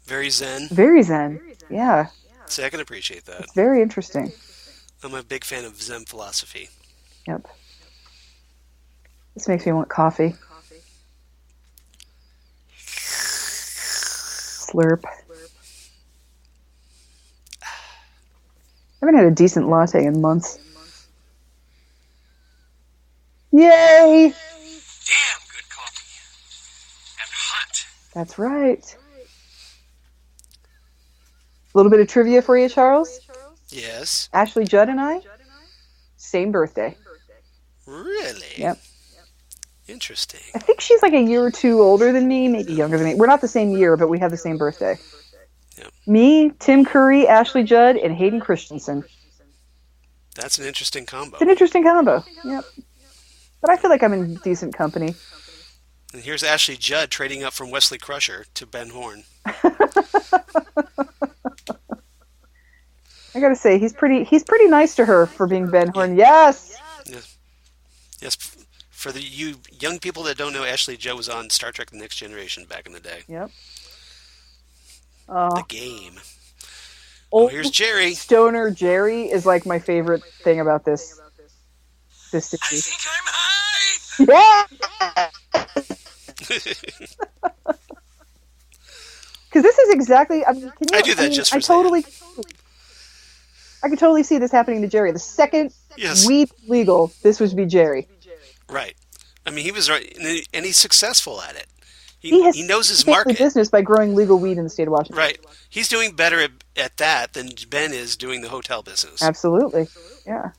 Speaker 1: Very zen.
Speaker 2: Very zen. Yeah.
Speaker 1: See, I can appreciate that.
Speaker 2: It's very interesting.
Speaker 1: I'm a big fan of Zen philosophy.
Speaker 2: Yep. This makes me want coffee. Slurp. I haven't had a decent latte in months. Yay!
Speaker 3: Damn good coffee. And hot.
Speaker 2: That's right. A little bit of trivia for you, Charles.
Speaker 1: Yes.
Speaker 2: Ashley Judd and I, same birthday.
Speaker 1: Really?
Speaker 2: Yep.
Speaker 1: Interesting.
Speaker 2: I think she's like a year or two older than me, maybe younger than me. We're not the same year, but we have the same birthday.
Speaker 1: Yep.
Speaker 2: Me, Tim Curry, Ashley Judd, and Hayden Christensen.
Speaker 1: That's an interesting combo.
Speaker 2: It's an interesting combo. Yep. But I feel like I'm in decent company.
Speaker 1: And here's Ashley Judd trading up from Wesley Crusher to Ben Horn.
Speaker 2: I gotta say, he's pretty nice to her for being Ben Horn. Yes.
Speaker 1: Yes. For you young people that don't know, Ashley Judd was on Star Trek: The Next Generation back in the day.
Speaker 2: Yep.
Speaker 1: The game. Oh, here's Jerry.
Speaker 2: Stoner Jerry is like my favorite thing about this series.
Speaker 3: I think I'm high.
Speaker 2: Yeah. Because this is exactly. I
Speaker 1: do that just for
Speaker 2: I could totally see this happening to Jerry. The second weed legal, this would be Jerry.
Speaker 1: Right. I mean, he was right, and he's successful at it. He knows his market.
Speaker 2: Business by growing legal weed in the state of Washington.
Speaker 1: Right. He's doing better at that than Ben is doing the hotel business.
Speaker 2: Absolutely. Yeah.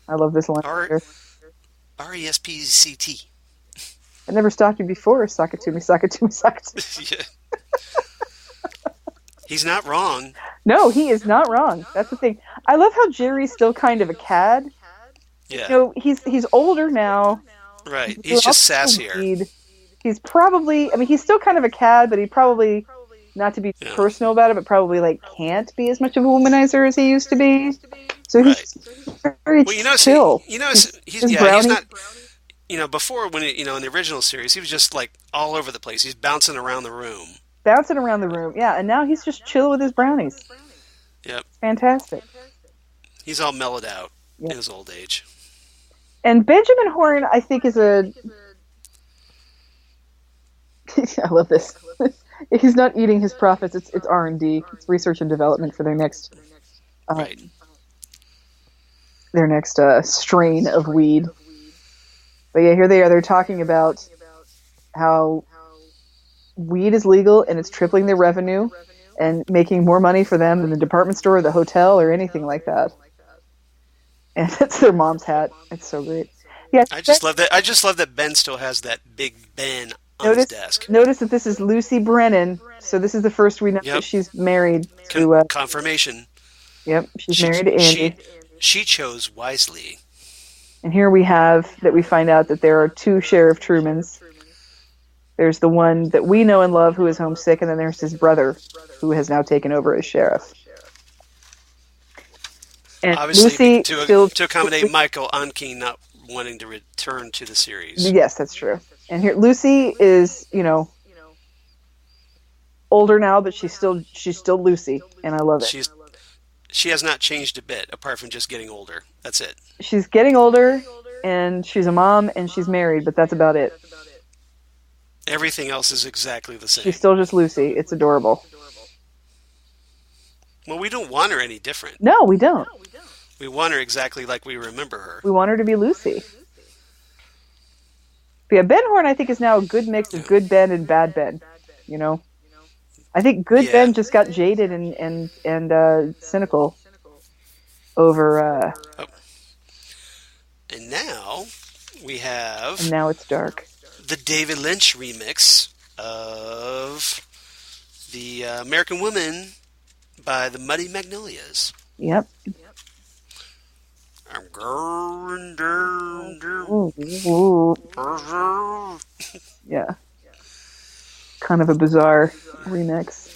Speaker 2: I love this line.
Speaker 1: RESPCT.
Speaker 2: I never stalked you before. Sock it to me, sock it to me, sock it to me.
Speaker 1: Yeah. He's not wrong.
Speaker 2: No, he is not wrong. That's the thing. I love how Jerry's still kind of a cad.
Speaker 1: Yeah.
Speaker 2: You know, he's older now.
Speaker 1: Right. He's just sassier.
Speaker 2: He's probably, I mean, he's still kind of a cad, but he probably, not to be personal about it, but probably can't be as much of a womanizer as he used to be. So he's very chill.
Speaker 1: He's not. Before in the original series, he was just like all over the place. He's bouncing around the room. Yeah, and now he's just chill with his brownies. Yep.
Speaker 2: Fantastic.
Speaker 1: He's all mellowed out in his old age.
Speaker 2: And Benjamin Horn, I think, is a... I love this. He's not eating his profits. It's R&D. It's research and development for their next... Their next strain of weed. But yeah, here they are. They're talking about how weed is legal and it's tripling their revenue and making more money for them than the department store or the hotel or anything like that. And that's their mom's hat. It's so great. Yeah,
Speaker 1: I just love that Ben still has that Big Ben on his desk.
Speaker 2: Notice that this is Lucy Brennan. So this is the first we know that she's married to...
Speaker 1: confirmation.
Speaker 2: Yep, she's married to Andy.
Speaker 1: She chose wisely.
Speaker 2: And here we have that we find out that there are two Sheriff Trumans. There's the one that we know and love who is homesick, and then there's his brother who has now taken over as sheriff. And
Speaker 1: obviously, to accommodate Michael Onken not wanting to return to the series.
Speaker 2: Yes, that's true. And here, Lucy is, older now, but she's still Lucy, and I love it.
Speaker 1: She has not changed a bit, apart from just getting older. That's it.
Speaker 2: She's getting older, and she's a mom, and she's married, but that's about it.
Speaker 1: Everything else is exactly the same.
Speaker 2: She's still just Lucy. It's adorable.
Speaker 1: Well, we don't want her any different.
Speaker 2: No, we don't.
Speaker 1: We want her exactly like we remember her.
Speaker 2: We want her to be Lucy. But yeah, Ben Horn, I think, is now a good mix of good Ben and bad Ben. I think Good
Speaker 1: Yeah.
Speaker 2: Ben just got jaded and cynical over.
Speaker 1: Oh. And now we have
Speaker 2: And now it's dark.
Speaker 1: the David Lynch remix of the American Woman by the Muddy Magnolias.
Speaker 2: Yep.
Speaker 1: I'm going down.
Speaker 2: Yeah. Kind of a bizarre remix.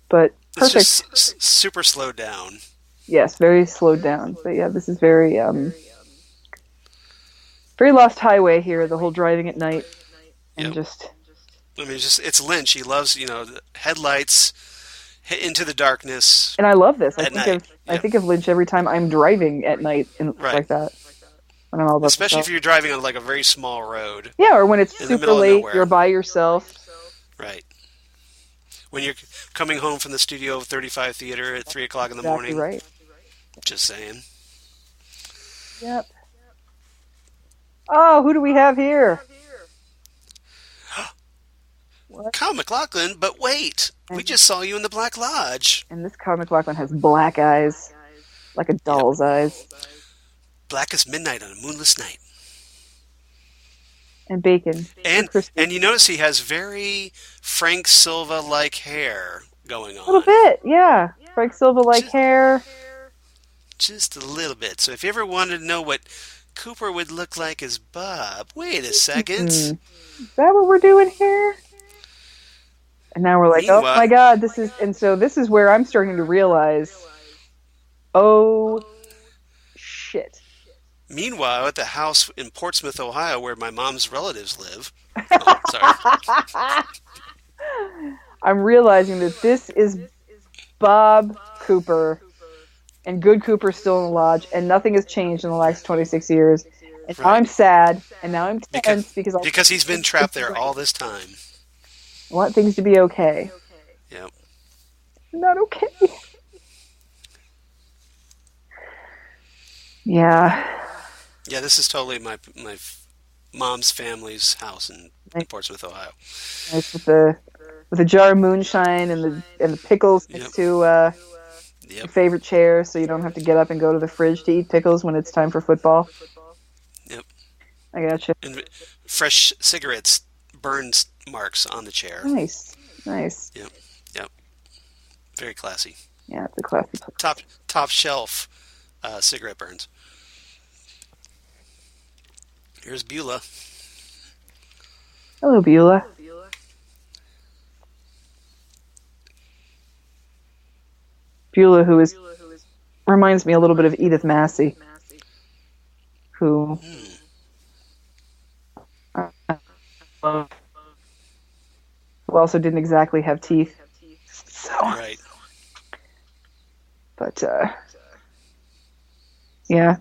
Speaker 2: But perfect.
Speaker 1: It's just super slowed down.
Speaker 2: Yes, very slowed down. But yeah, this is very very Lost Highway here, the whole driving at night. And
Speaker 1: Yep.
Speaker 2: just
Speaker 1: I mean, it's Lynch. He loves, the headlights hit into the darkness.
Speaker 2: and I love this.
Speaker 1: At night.
Speaker 2: I think of Lynch every time I'm driving at night and
Speaker 1: Right.
Speaker 2: like that. When I'm all about
Speaker 1: Especially
Speaker 2: myself.
Speaker 1: if you're driving on like a very small road.
Speaker 2: Yeah, or when it's
Speaker 1: in the
Speaker 2: super
Speaker 1: middle of
Speaker 2: late,
Speaker 1: nowhere.
Speaker 2: you're by yourself.
Speaker 1: Right. When you're coming home from the Studio 35 Theater at 3 o'clock in the
Speaker 2: Exactly
Speaker 1: morning.
Speaker 2: right.
Speaker 1: Just saying.
Speaker 2: Yep. Oh, who do we have here? What?
Speaker 1: Kyle MacLachlan, but wait. We just saw you in the Black Lodge.
Speaker 2: And this Kyle MacLachlan has black eyes, like a doll's eyes,
Speaker 1: Black as midnight on a moonless night.
Speaker 2: and bacon.
Speaker 1: And
Speaker 2: crispy.
Speaker 1: you notice he has very Frank Silva-like hair going on.
Speaker 2: A little bit, yeah. Frank Silva-like hair.
Speaker 1: Just a little bit. So if you ever wanted to know what Cooper would look like as Bob, wait a second.
Speaker 2: Is that what we're doing here? And now we're like, oh
Speaker 1: Meanwhile-
Speaker 2: my God, this is where I'm starting to realize, oh shit.
Speaker 1: Meanwhile, at the house in Portsmouth, Ohio, where my mom's relatives live. Oh, sorry.
Speaker 2: I'm realizing that this is Bob Cooper, and Good Cooper's still in the lodge, and nothing has changed in the last 26 years. And now
Speaker 1: Right.
Speaker 2: I'm sad, and now I'm tense
Speaker 1: Because he's been trapped there all this time.
Speaker 2: I want things to be okay.
Speaker 1: Yep.
Speaker 2: Not okay. Yeah.
Speaker 1: Yeah, this is totally my mom's family's house in Portsmouth, Ohio.
Speaker 2: Nice with the jar of moonshine and the pickles next to your favorite chair, so you don't have to get up and go to the fridge to eat pickles when it's time for football.
Speaker 1: Yep.
Speaker 2: I gotcha.
Speaker 1: And fresh cigarettes, burned marks on the chair.
Speaker 2: Nice.
Speaker 1: Yep. Very classy.
Speaker 2: Yeah, it's a classy place.
Speaker 1: Top shelf cigarette burns. Here's Beulah.
Speaker 2: Hello, Beulah. Beulah, who reminds me a little bit of Edith Massey, who who also didn't exactly have teeth. So,
Speaker 1: Right.
Speaker 2: but yeah,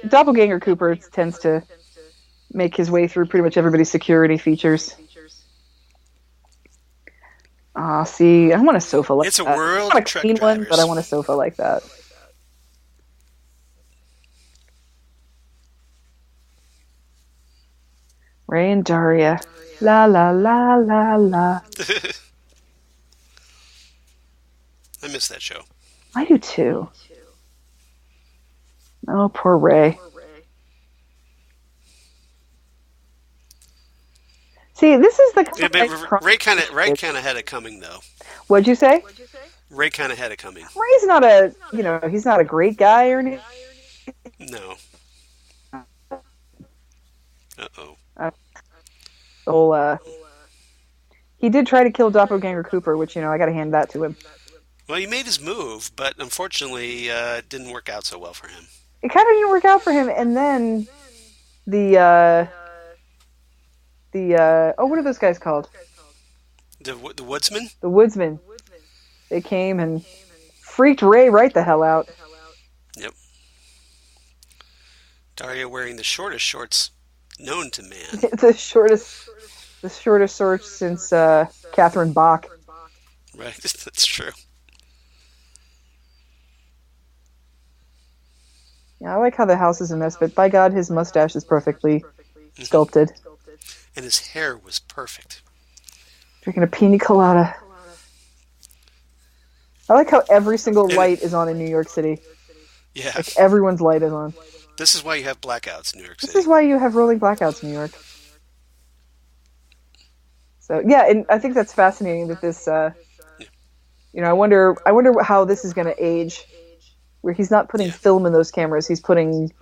Speaker 2: Doppelganger Cooper tends to make his way through pretty much everybody's security features. See, I want a sofa like
Speaker 1: It's a
Speaker 2: that.
Speaker 1: world
Speaker 2: I want
Speaker 1: of
Speaker 2: a
Speaker 1: truck
Speaker 2: clean one,
Speaker 1: drivers.
Speaker 2: but I want a sofa like that. Ray and Daria. La la la la la.
Speaker 1: I miss that show.
Speaker 2: I do too. Oh, poor Ray. See, this is the
Speaker 1: Yeah, but Ray kind of had it coming though.
Speaker 2: What'd you say?
Speaker 1: Ray kind of had it coming.
Speaker 2: Ray's not he's not a great guy or anything.
Speaker 1: No. Uh-oh.
Speaker 2: He did try to kill Doppelganger Cooper, which, I got to hand that to him.
Speaker 1: Well, he made his move, but unfortunately, it didn't work out so well for him.
Speaker 2: It kind of didn't work out for him, and then what are those guys called?
Speaker 1: The Woodsman?
Speaker 2: The Woodsmen. They came and freaked Ray right the hell out.
Speaker 1: Yep. Daria wearing the shortest shorts known to man.
Speaker 2: the shortest shorts since Catherine Bach.
Speaker 1: Right, that's true.
Speaker 2: Yeah, I like how the house is a mess, but by God, his mustache is perfectly sculpted.
Speaker 1: And his hair was perfect.
Speaker 2: Drinking a pina colada. I like how every single light is on in New York City.
Speaker 1: Yeah.
Speaker 2: Like, everyone's light is on.
Speaker 1: This is why you have blackouts in New York City.
Speaker 2: This is why you have rolling blackouts in New York. So, yeah, and I think that's fascinating that this, you know, I wonder how this is going to age, where he's not putting film in those cameras, he's putting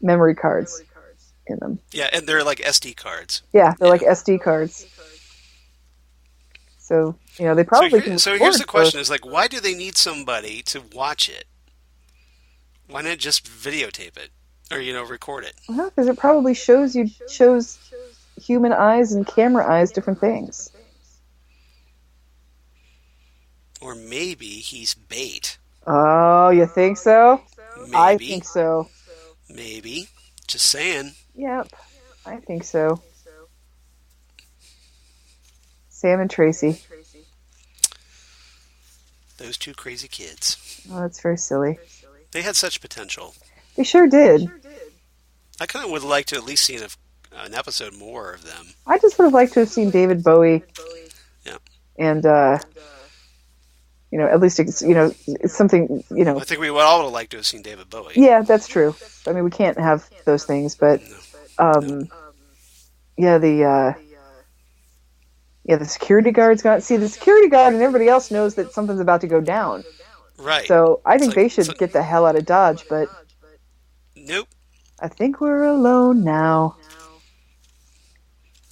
Speaker 2: memory cards in them.
Speaker 1: Yeah, and they're like SD cards.
Speaker 2: Yeah, they're like SD cards. So, you know, they probably
Speaker 1: So here's the question, is like, why do they need somebody to watch it? Why not just videotape it? Or, you know, record it?
Speaker 2: Well, because it probably shows human eyes and camera eyes different things.
Speaker 1: Or maybe he's bait.
Speaker 2: Oh, you think so?
Speaker 1: Maybe.
Speaker 2: I think so.
Speaker 1: Maybe. Just saying.
Speaker 2: Yep, I think so. Sam and Tracy.
Speaker 1: Those two crazy kids.
Speaker 2: Oh, that's very silly.
Speaker 1: They had such potential.
Speaker 2: They sure did.
Speaker 1: I kind of would like to at least see an episode more of them.
Speaker 2: I just would have liked to have seen David Bowie.
Speaker 1: Yeah.
Speaker 2: And, you know, at least, it's something, you know.
Speaker 1: I think we all would have liked to have seen David Bowie.
Speaker 2: Yeah, that's true. I mean, we can't have those things, but, yeah, the security guard's got... See, the security guard and everybody else knows that something's about to go down.
Speaker 1: Right.
Speaker 2: So I think they should get the hell out of Dodge, but...
Speaker 1: Nope.
Speaker 2: I think we're alone now.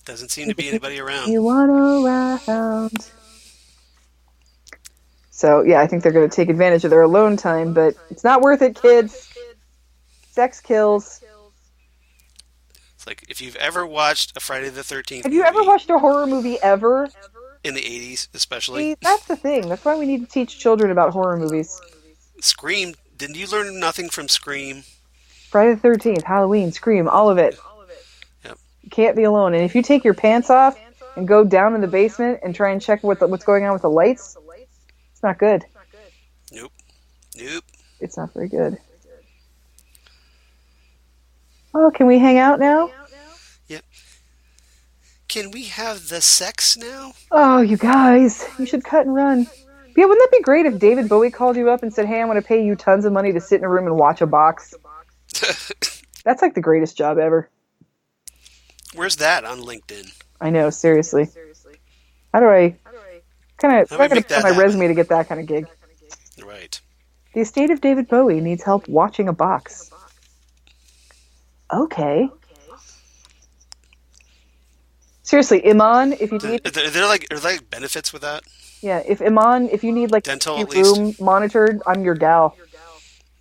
Speaker 1: Doesn't seem to be anybody around.
Speaker 2: You want around. So, yeah, I think they're going to take advantage of their alone time, but it's not worth it, kids. Sex kills.
Speaker 1: It's like, if you've ever watched a Friday the 13th
Speaker 2: Have you ever watched a horror movie ever?
Speaker 1: In the 80s, especially.
Speaker 2: See, that's the thing. That's why we need to teach children about horror movies.
Speaker 1: Scream. Didn't you learn nothing from Scream?
Speaker 2: Friday the 13th, Halloween, Scream, all of it.
Speaker 1: Yep.
Speaker 2: You can't be alone. And if you take your pants off and go down in the basement and try and check what's going on with the lights, it's not good.
Speaker 1: Nope.
Speaker 2: It's not very good. Oh, can we hang out now?
Speaker 1: Yep. Can we have the sex now?
Speaker 2: Oh, you guys, you should cut and run. Yeah, wouldn't that be great if David Bowie called you up and said, hey, I'm going to pay you tons of money to sit in a room and watch a box? That's like the greatest job ever.
Speaker 1: Where's that on LinkedIn?
Speaker 2: I know, seriously. How do I put on my resume to get that kind of gig?
Speaker 1: Right.
Speaker 2: The estate of David Bowie needs help watching a box. Okay. Seriously, Iman, if you need...
Speaker 1: Are there like benefits with that?
Speaker 2: Yeah, if you need like
Speaker 1: dental,
Speaker 2: your room monitored, I'm your gal.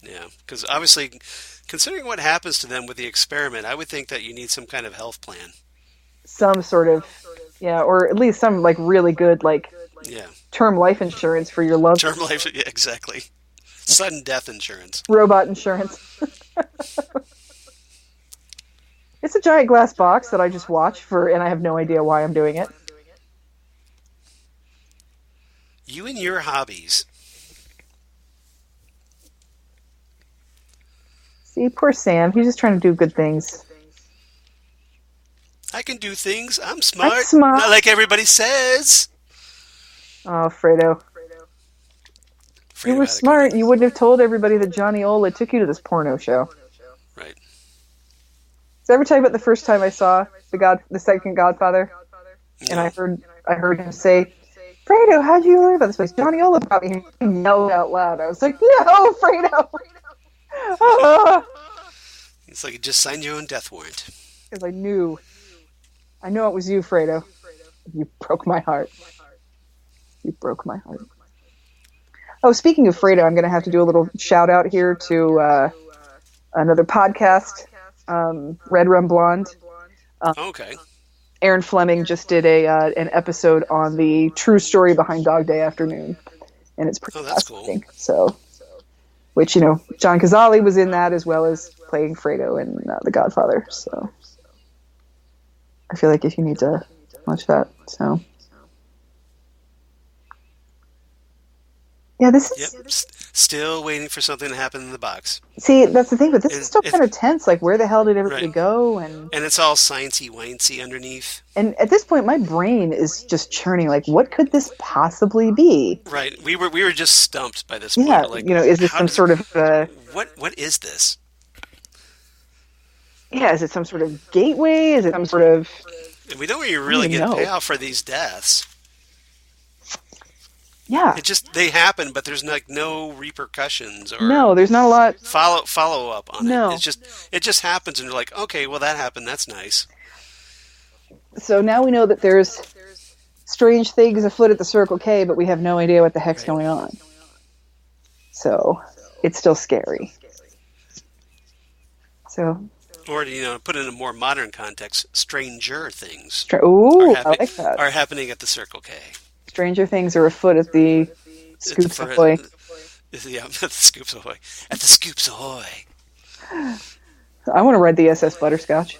Speaker 1: Yeah, because obviously, considering what happens to them with the experiment, I would think that you need some kind of health plan.
Speaker 2: Some sort of, yeah, or at least some like really good term life insurance for your loved ones.
Speaker 1: Term life, yeah, exactly. Sudden death insurance.
Speaker 2: Robot insurance. It's a giant glass box that I just watch and I have no idea why I'm doing it.
Speaker 1: You and your hobbies.
Speaker 2: See, poor Sam. He's just trying to do good things.
Speaker 1: I can do things. I'm smart.
Speaker 2: I'm smart.
Speaker 1: Not like everybody says.
Speaker 2: Oh, Fredo. You were smart. You wouldn't have told everybody that Johnny Ola took you to this porno show.
Speaker 1: Right.
Speaker 2: Did I ever tell you about the first time I saw the second Godfather? No. And I heard him say, Fredo, how'd you learn about this place? Johnny Ola brought me here. He yelled out loud. I was like, no, Fredo!
Speaker 1: It's like you just signed your own death warrant.
Speaker 2: Because I know it was you, Fredo. You broke my heart. You broke my heart. Oh, speaking of Fredo, I'm going to have to do a little shout out here to another podcast, Red Rum Blonde.
Speaker 1: Okay.
Speaker 2: Aaron Fleming just did an episode on the true story behind Dog Day Afternoon, and it's pretty fascinating. Cool. So, which John Cazale was in that as well as playing Fredo in The Godfather. So, I feel like if you need to watch that, yeah, this is
Speaker 1: Still waiting for something to happen in the box.
Speaker 2: See, that's the thing, but this is still
Speaker 1: It's-
Speaker 2: kind of tense. Like, where the hell did everybody
Speaker 1: Right.
Speaker 2: go? And
Speaker 1: And it's all sciencey-wincy underneath.
Speaker 2: at this point, my brain is just churning. Like, what could this possibly be?
Speaker 1: Right. We were just stumped by this
Speaker 2: Yeah,
Speaker 1: point. Like,
Speaker 2: is this
Speaker 1: how
Speaker 2: some
Speaker 1: does-
Speaker 2: sort of
Speaker 1: What is this?
Speaker 2: yeah? Is it some sort of gateway? Is it some sort of
Speaker 1: And we don't really
Speaker 2: even
Speaker 1: get a
Speaker 2: know.
Speaker 1: payoff for these deaths.
Speaker 2: yeah?
Speaker 1: They happen, but there's like no repercussions or
Speaker 2: No, there's not a lot.
Speaker 1: follow up on
Speaker 2: No.
Speaker 1: it. It just happens, and you're like, okay, well that happened. That's nice.
Speaker 2: So now we know that there's strange things afoot at the Circle K, but we have no idea what the heck's going on. So it's still scary. So
Speaker 1: Or put it in a more modern context, stranger things
Speaker 2: ooh,
Speaker 1: are,
Speaker 2: I like that.
Speaker 1: are happening at the Circle K.
Speaker 2: Stranger things are afoot at the Scoops
Speaker 1: For-
Speaker 2: Ahoy.
Speaker 1: Yeah, at the Scoops Ahoy. At the Scoops Ahoy.
Speaker 2: I want to ride the SS Butterscotch.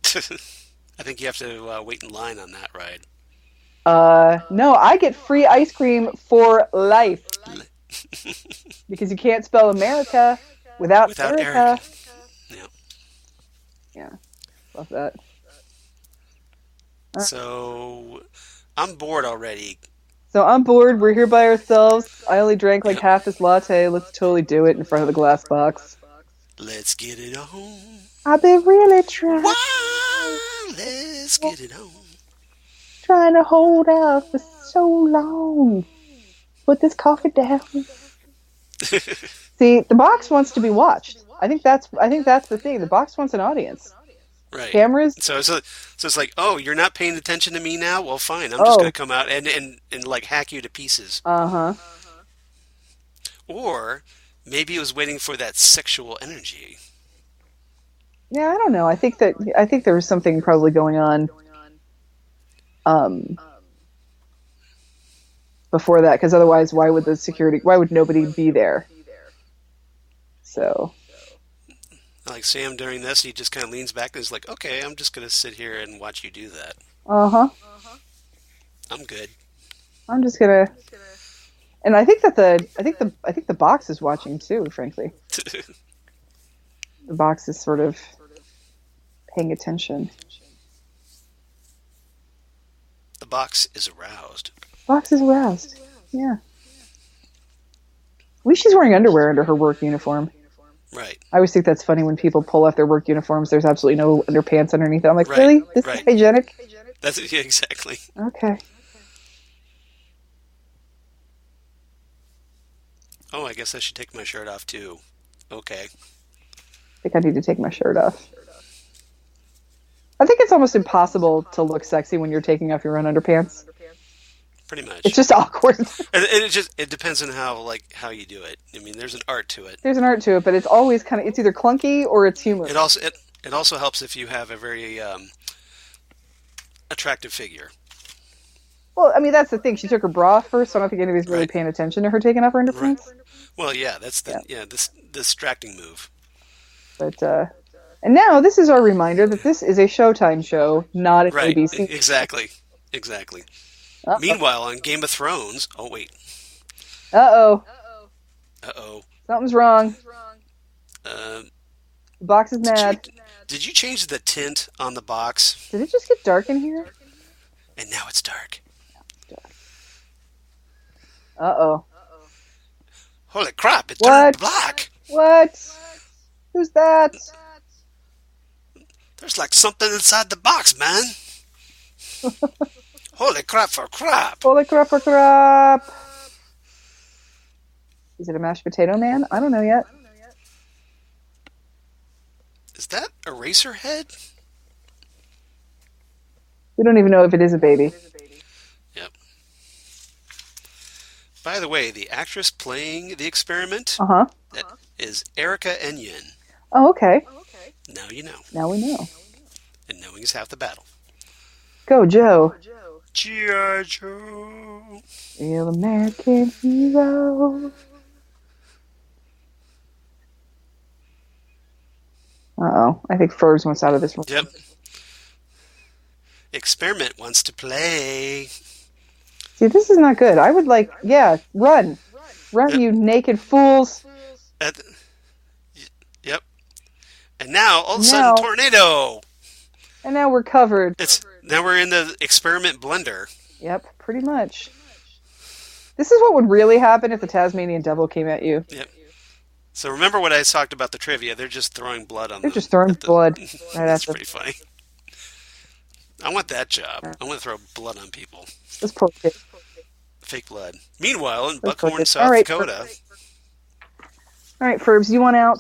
Speaker 1: I think you have to wait in line on that ride.
Speaker 2: No, I get free ice cream for life. Because you can't spell America without Erica.
Speaker 1: Yeah.
Speaker 2: Yeah, love that.
Speaker 1: So I'm bored already.
Speaker 2: So I'm bored. We're here by ourselves. I only drank like half this latte. Let's totally do it in front of the glass box.
Speaker 1: Let's get it on.
Speaker 2: I've been really trying
Speaker 1: Let's get it on.
Speaker 2: to hold out for so long. Put this coffee down. See, the box wants to be watched. I think that's the thing. The box wants an audience.
Speaker 1: Right.
Speaker 2: Cameras.
Speaker 1: So it's like, oh, you're not paying attention to me now? Well, fine. I'm just going to come out and like hack you to pieces.
Speaker 2: Uh-huh.
Speaker 1: Or maybe it was waiting for that sexual energy.
Speaker 2: Yeah, I don't know. I think there was something probably going on before that, because otherwise why would nobody be there? So
Speaker 1: Like Sam during this, he just kind of leans back and is like, okay, I'm just going to sit here and watch you do that.
Speaker 2: uh-huh.
Speaker 1: I'm good.
Speaker 2: I'm just gonna, and I think the box is watching too. Frankly, the box is sort of paying attention.
Speaker 1: The box is aroused.
Speaker 2: Box is aroused. Yeah. At least she's wearing underwear under her work uniform.
Speaker 1: Right.
Speaker 2: I always think that's funny when people pull off their work uniforms. There's absolutely no underpants underneath it. I'm like,
Speaker 1: Right,
Speaker 2: really? This
Speaker 1: right.
Speaker 2: is hygienic?
Speaker 1: That's yeah, exactly.
Speaker 2: Okay.
Speaker 1: Oh, I guess I should take my shirt off too. Okay.
Speaker 2: I think I need to take my shirt off. I think it's almost impossible to look sexy when you're taking off your own underpants.
Speaker 1: Pretty much.
Speaker 2: It's just awkward.
Speaker 1: It depends on how you do it. I mean, there's an art to it.
Speaker 2: There's an art to it, but it's always it's either clunky or it's humorous.
Speaker 1: It also helps if you have a very attractive figure.
Speaker 2: Well, I mean, that's the thing. She took her bra off first, so I don't think anybody's really
Speaker 1: Right.
Speaker 2: paying attention to her taking off her underpants.
Speaker 1: Right. Well, yeah, that's this distracting move.
Speaker 2: But and now this is our reminder that this is a Showtime show, not an
Speaker 1: Right.
Speaker 2: ABC.
Speaker 1: Exactly.
Speaker 2: Uh-oh.
Speaker 1: Meanwhile, on Game of Thrones. Oh wait.
Speaker 2: Uh-oh.
Speaker 1: Uh-oh.
Speaker 2: Something's wrong.
Speaker 1: Uh,
Speaker 2: The box is mad.
Speaker 1: Did you change the tint on the box?
Speaker 2: Did it just get dark in here?
Speaker 1: And now it's dark.
Speaker 2: Uh-oh.
Speaker 1: Holy crap! It
Speaker 2: What?
Speaker 1: turned black.
Speaker 2: What? Who's that?
Speaker 1: There's like something inside the box, man. Holy crap for crap!
Speaker 2: Holy crap for crap. Is it a mashed potato man? I don't know yet.
Speaker 1: Is that Eraserhead?
Speaker 2: We don't even know if it is a baby.
Speaker 1: Yep. By the way, the actress playing the experiment
Speaker 2: Uh-huh.
Speaker 1: that is Erica Enyen.
Speaker 2: Oh, okay.
Speaker 1: Now you know.
Speaker 2: Now we know.
Speaker 1: And knowing is half the battle.
Speaker 2: Go, Joe.
Speaker 1: G.I. Joe.
Speaker 2: Real American hero. Uh-oh. I think Furbs wants out of this room.
Speaker 1: Yep. Experiment wants to play.
Speaker 2: See, this is not good. I would run. Run,
Speaker 1: Yep.
Speaker 2: you naked fools!
Speaker 1: At, yep. And now, all of a sudden, tornado!
Speaker 2: And now we're covered.
Speaker 1: Now we're in the experiment blender.
Speaker 2: Yep, pretty much. This is what would really happen if the Tasmanian devil came at you.
Speaker 1: Yep. So remember what I talked about the trivia. They're just throwing blood on them.
Speaker 2: They're just throwing blood.
Speaker 1: That's pretty funny. I want that job. I want to throw blood on people.
Speaker 2: This poor kid.
Speaker 1: Fake blood. Meanwhile, in Buckhorn, South
Speaker 2: All right,
Speaker 1: Dakota...
Speaker 2: All right, Ferbs, you want out?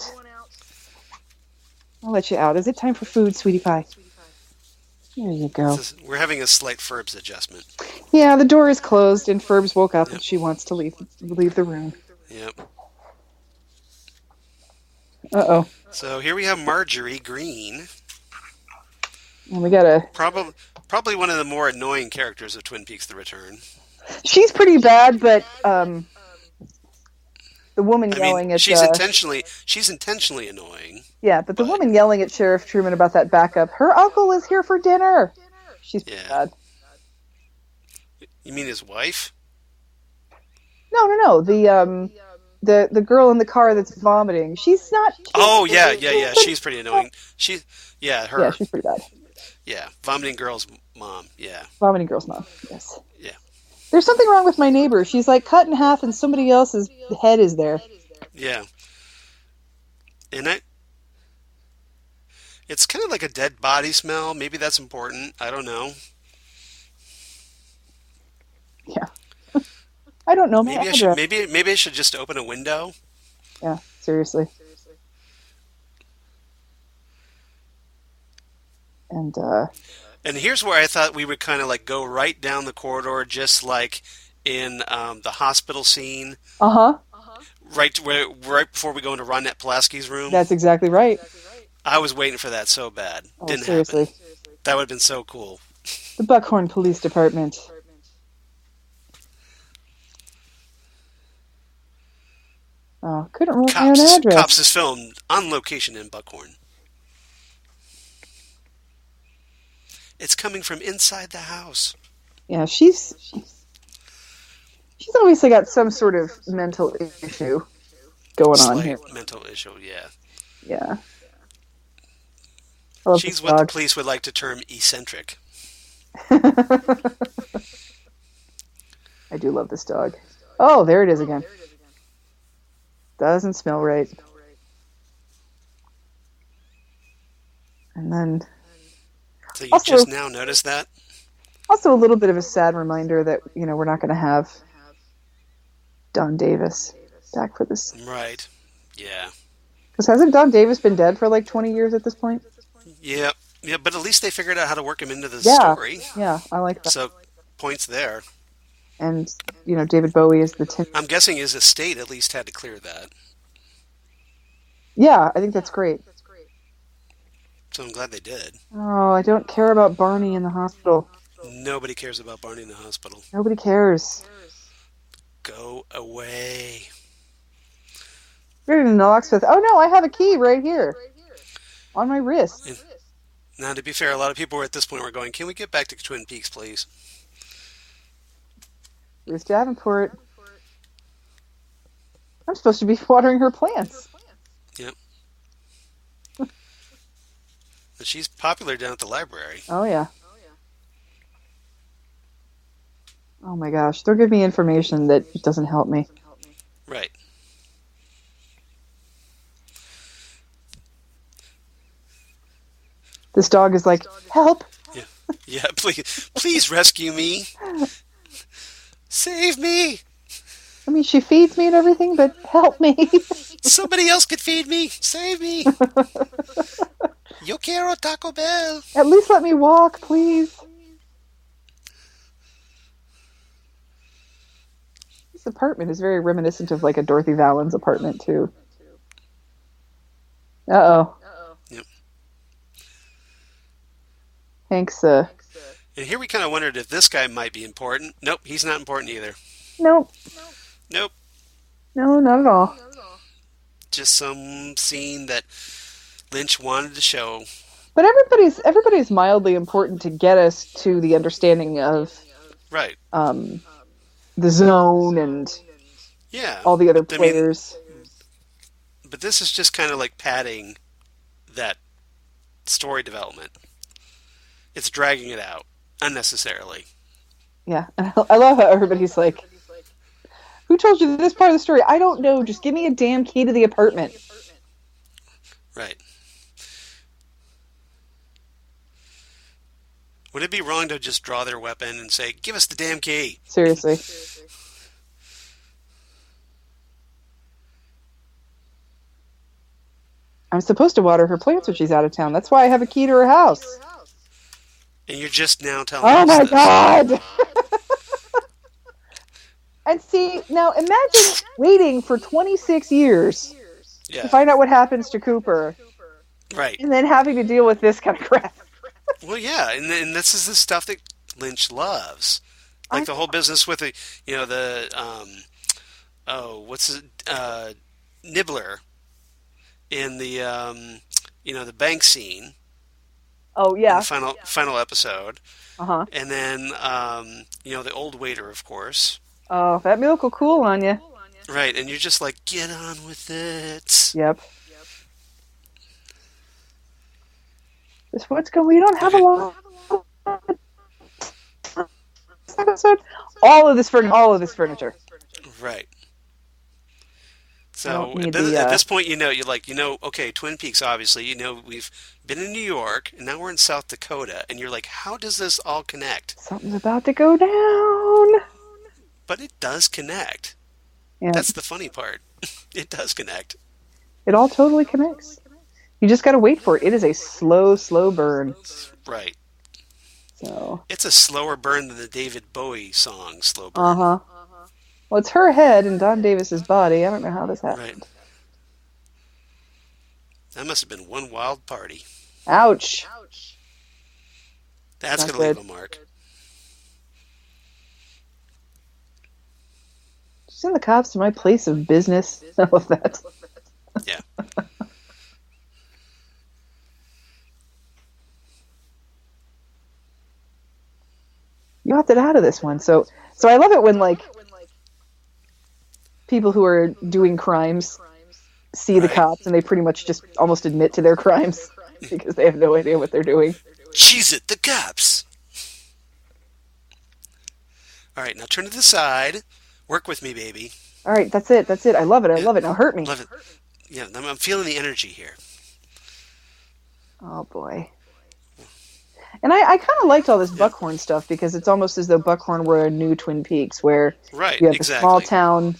Speaker 2: I'll let you out. Is it time for food, sweetie pie? There you go.
Speaker 1: We're having a slight Ferbs adjustment.
Speaker 2: Yeah, the door is closed, and Ferbs woke up, and she wants to leave the room.
Speaker 1: Yep.
Speaker 2: Uh-oh.
Speaker 1: So here we have Marjorie Green.
Speaker 2: And we got a...
Speaker 1: Probably one of the more annoying characters of Twin Peaks: The Return.
Speaker 2: She's pretty bad, but the woman yelling at...
Speaker 1: she's intentionally annoying.
Speaker 2: Yeah, but the woman yelling at Sheriff Truman about that backup, her uncle is here for dinner. She's pretty bad.
Speaker 1: You mean his wife?
Speaker 2: No. The girl in the car that's vomiting. She's not...
Speaker 1: Oh, yeah. She's pretty annoying. Her.
Speaker 2: Yeah, she's pretty bad.
Speaker 1: Yeah, vomiting girl's mom. Yeah.
Speaker 2: Vomiting girl's mom, yes.
Speaker 1: Yeah.
Speaker 2: There's something wrong with my neighbor. She's like cut in half and somebody else's head is there.
Speaker 1: Yeah. And it's kind of like a dead body smell. Maybe that's important. I don't know.
Speaker 2: Yeah. I don't know.
Speaker 1: Maybe I should just open a window.
Speaker 2: Yeah, seriously. And
Speaker 1: here's where I thought we would kind of like go right down the corridor, just like in the hospital scene. Right before we go into Ronette Pulaski's room.
Speaker 2: That's exactly right.
Speaker 1: I was waiting for that so bad. Didn't
Speaker 2: seriously.
Speaker 1: happen. That would have been so cool.
Speaker 2: The Buckhorn Police Department. Oh, couldn't remember my own address.
Speaker 1: Cops is filmed on location in Buckhorn. It's coming from inside the house.
Speaker 2: Yeah, she's obviously got some sort of mental issue going on here.
Speaker 1: Mental issue, yeah.
Speaker 2: Yeah.
Speaker 1: She's what the police would like to term eccentric.
Speaker 2: I do love this dog. Oh, there it is again. Doesn't smell right. And then...
Speaker 1: So you just now noticed that?
Speaker 2: Also a little bit of a sad reminder that, we're not going to have Don Davis back for this.
Speaker 1: Right. Yeah.
Speaker 2: Because hasn't Don Davis been dead for like 20 years at this point?
Speaker 1: Yeah. Yeah, but at least they figured out how to work him into the story.
Speaker 2: Yeah, I like that.
Speaker 1: So, points there.
Speaker 2: And, David Bowie is the Tin...
Speaker 1: I'm guessing his estate at least had to clear that.
Speaker 2: Yeah, I think that's great.
Speaker 1: So I'm glad they did.
Speaker 2: Oh, I don't care about Barney in the hospital.
Speaker 1: Nobody cares about Barney in the hospital.
Speaker 2: Nobody cares.
Speaker 1: Go away.
Speaker 2: You're in Knoxville. Oh no, I have a key right here. On my wrist.
Speaker 1: Now, to be fair, a lot of people were at this point were going, can we get back to Twin Peaks, please?
Speaker 2: Ruth Davenport. I'm supposed to be watering her plants.
Speaker 1: Yep. She's popular down at the library.
Speaker 2: Oh, yeah. Oh, my gosh. They'll give me information that doesn't help me.
Speaker 1: Right.
Speaker 2: This dog is like, help!
Speaker 1: Yeah, please rescue me. Save me!
Speaker 2: I mean, she feeds me and everything, but help me!
Speaker 1: Somebody else could feed me! Save me! Yo quiero Taco Bell!
Speaker 2: At least let me walk, please! This apartment is very reminiscent of like a Dorothy Valens apartment, too. Uh-oh.
Speaker 1: Yep.
Speaker 2: Hank's,
Speaker 1: And here we kind of wondered if this guy might be important. Nope, he's not important either.
Speaker 2: Nope.
Speaker 1: Nope.
Speaker 2: No, not at all.
Speaker 1: Just some scene that Lynch wanted to show.
Speaker 2: But everybody's mildly important to get us to the understanding of
Speaker 1: right
Speaker 2: the zone and
Speaker 1: Yeah.
Speaker 2: all the other
Speaker 1: I mean,
Speaker 2: players.
Speaker 1: but this is just kind of like padding that story development. It's dragging it out unnecessarily.
Speaker 2: Yeah, I love how everybody's like, "Who told you this part of the story?" I don't know. Just give me a damn key to the apartment.
Speaker 1: Right. Would it be wrong to just draw their weapon and say, "Give us the damn key"?
Speaker 2: Seriously. I'm supposed to water her plants when she's out of town. That's why I have a key to her house.
Speaker 1: And you're just now telling
Speaker 2: Oh
Speaker 1: us
Speaker 2: my
Speaker 1: this.
Speaker 2: God! And see, now imagine waiting for 26 years
Speaker 1: Yeah.
Speaker 2: to find out what happens to Cooper,
Speaker 1: Right.
Speaker 2: and then having to deal with this kind of crap.
Speaker 1: Well, yeah, and this is the stuff that Lynch loves, like the whole business with the, Nibbler in the, the bank scene.
Speaker 2: Oh
Speaker 1: In
Speaker 2: yeah.
Speaker 1: the final episode,
Speaker 2: Uh-huh.
Speaker 1: and then the old waiter, of course.
Speaker 2: Oh, that milk will cool on you.
Speaker 1: Right, and you're just like, get on with it.
Speaker 2: Yep. This what's going. We don't have a lot. Episode. All of this furniture.
Speaker 1: Right.
Speaker 2: I
Speaker 1: So
Speaker 2: don't need
Speaker 1: at this point, okay, Twin Peaks, obviously, we've been in New York, and now we're in South Dakota, and you're like, how does this all connect?
Speaker 2: Something's about to go down.
Speaker 1: But it does connect.
Speaker 2: Yeah.
Speaker 1: That's the funny part. It does connect.
Speaker 2: It all totally connects. You just got to wait for it. It is a slow, slow burn.
Speaker 1: Right.
Speaker 2: So.
Speaker 1: It's a slower burn than the David Bowie song, Slow Burn.
Speaker 2: Uh-huh. Well, it's her head and Don Davis's body. I don't know how this happened.
Speaker 1: Right. That must have been one wild party.
Speaker 2: Ouch.
Speaker 1: That's
Speaker 2: Not
Speaker 1: going to leave
Speaker 2: good.
Speaker 1: a mark.
Speaker 2: Send the cops to my place of business. I love that.
Speaker 1: Yeah.
Speaker 2: You opted out of this one. So I love it when, like, people who are doing crimes see the
Speaker 1: Right.
Speaker 2: cops and they pretty much just almost admit to their crimes because they have no idea what they're doing.
Speaker 1: Cheese it, the cops! All right, now turn to the side. Work with me, baby.
Speaker 2: All right, that's it. I love it. I love it. Now hurt me.
Speaker 1: Love it. Yeah, I'm feeling the energy here.
Speaker 2: Oh, boy. And I kind of liked all this Buckhorn stuff because it's almost as though Buckhorn were a new Twin Peaks where
Speaker 1: Right,
Speaker 2: you have
Speaker 1: exactly.
Speaker 2: the small town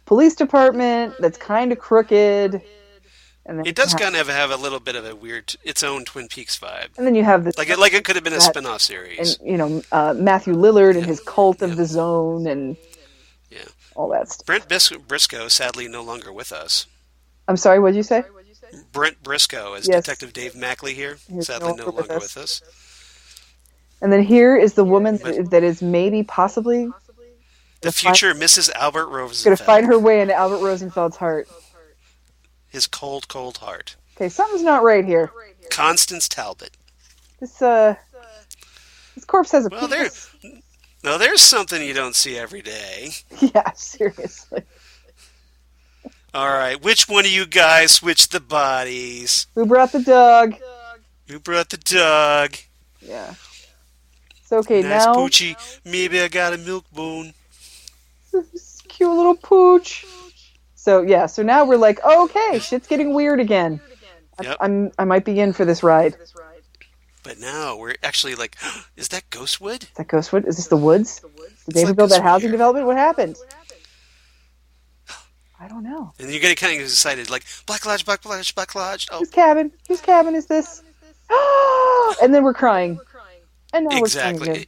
Speaker 2: police department that's kind of crooked. And then
Speaker 1: It does kind of have a little bit of a weird, its own Twin Peaks vibe.
Speaker 2: And then you have this,
Speaker 1: Like it could have been a
Speaker 2: that-
Speaker 1: spin-off series.
Speaker 2: and Matthew Lillard and his cult of the zone and
Speaker 1: Yeah.
Speaker 2: all that stuff.
Speaker 1: Brent Briscoe, sadly no longer with us.
Speaker 2: I'm sorry, what did you say?
Speaker 1: Brent Briscoe as
Speaker 2: Yes.
Speaker 1: Detective Dave Mackley here,
Speaker 2: He's
Speaker 1: sadly no longer with us.
Speaker 2: And then here is the woman that is maybe, possibly,
Speaker 1: The future Mrs. Albert
Speaker 2: going to
Speaker 1: Rosenfeld.
Speaker 2: find her way into Albert Rosenfeld's heart.
Speaker 1: His cold, cold heart.
Speaker 2: Okay, something's not right here.
Speaker 1: Constance Talbot.
Speaker 2: This corpse has a
Speaker 1: Well,
Speaker 2: penis.
Speaker 1: there's something you don't see every day.
Speaker 2: Yeah, seriously.
Speaker 1: All right, which one of you guys switched the bodies?
Speaker 2: Who brought the dog?
Speaker 1: Who brought the dog?
Speaker 2: Yeah. So, okay,
Speaker 1: Nice
Speaker 2: now...
Speaker 1: poochie. Maybe I got a milk bone.
Speaker 2: Cute little pooch. So, yeah, so now we're like, okay, shit's getting weird again.
Speaker 1: Yep.
Speaker 2: I might be in for this ride.
Speaker 1: But now we're actually like, is that Ghostwood?
Speaker 2: Is that Ghostwood? Is this the woods? Did David
Speaker 1: like
Speaker 2: build that
Speaker 1: Ghostwood
Speaker 2: housing
Speaker 1: here.
Speaker 2: development? What happened? I don't know.
Speaker 1: And you're getting kind of excited, like, Black Lodge, Black Lodge, Black Lodge. Oh,
Speaker 2: Whose cabin? Whose cabin is this? And then we're crying. And now we're crying
Speaker 1: exactly.
Speaker 2: again.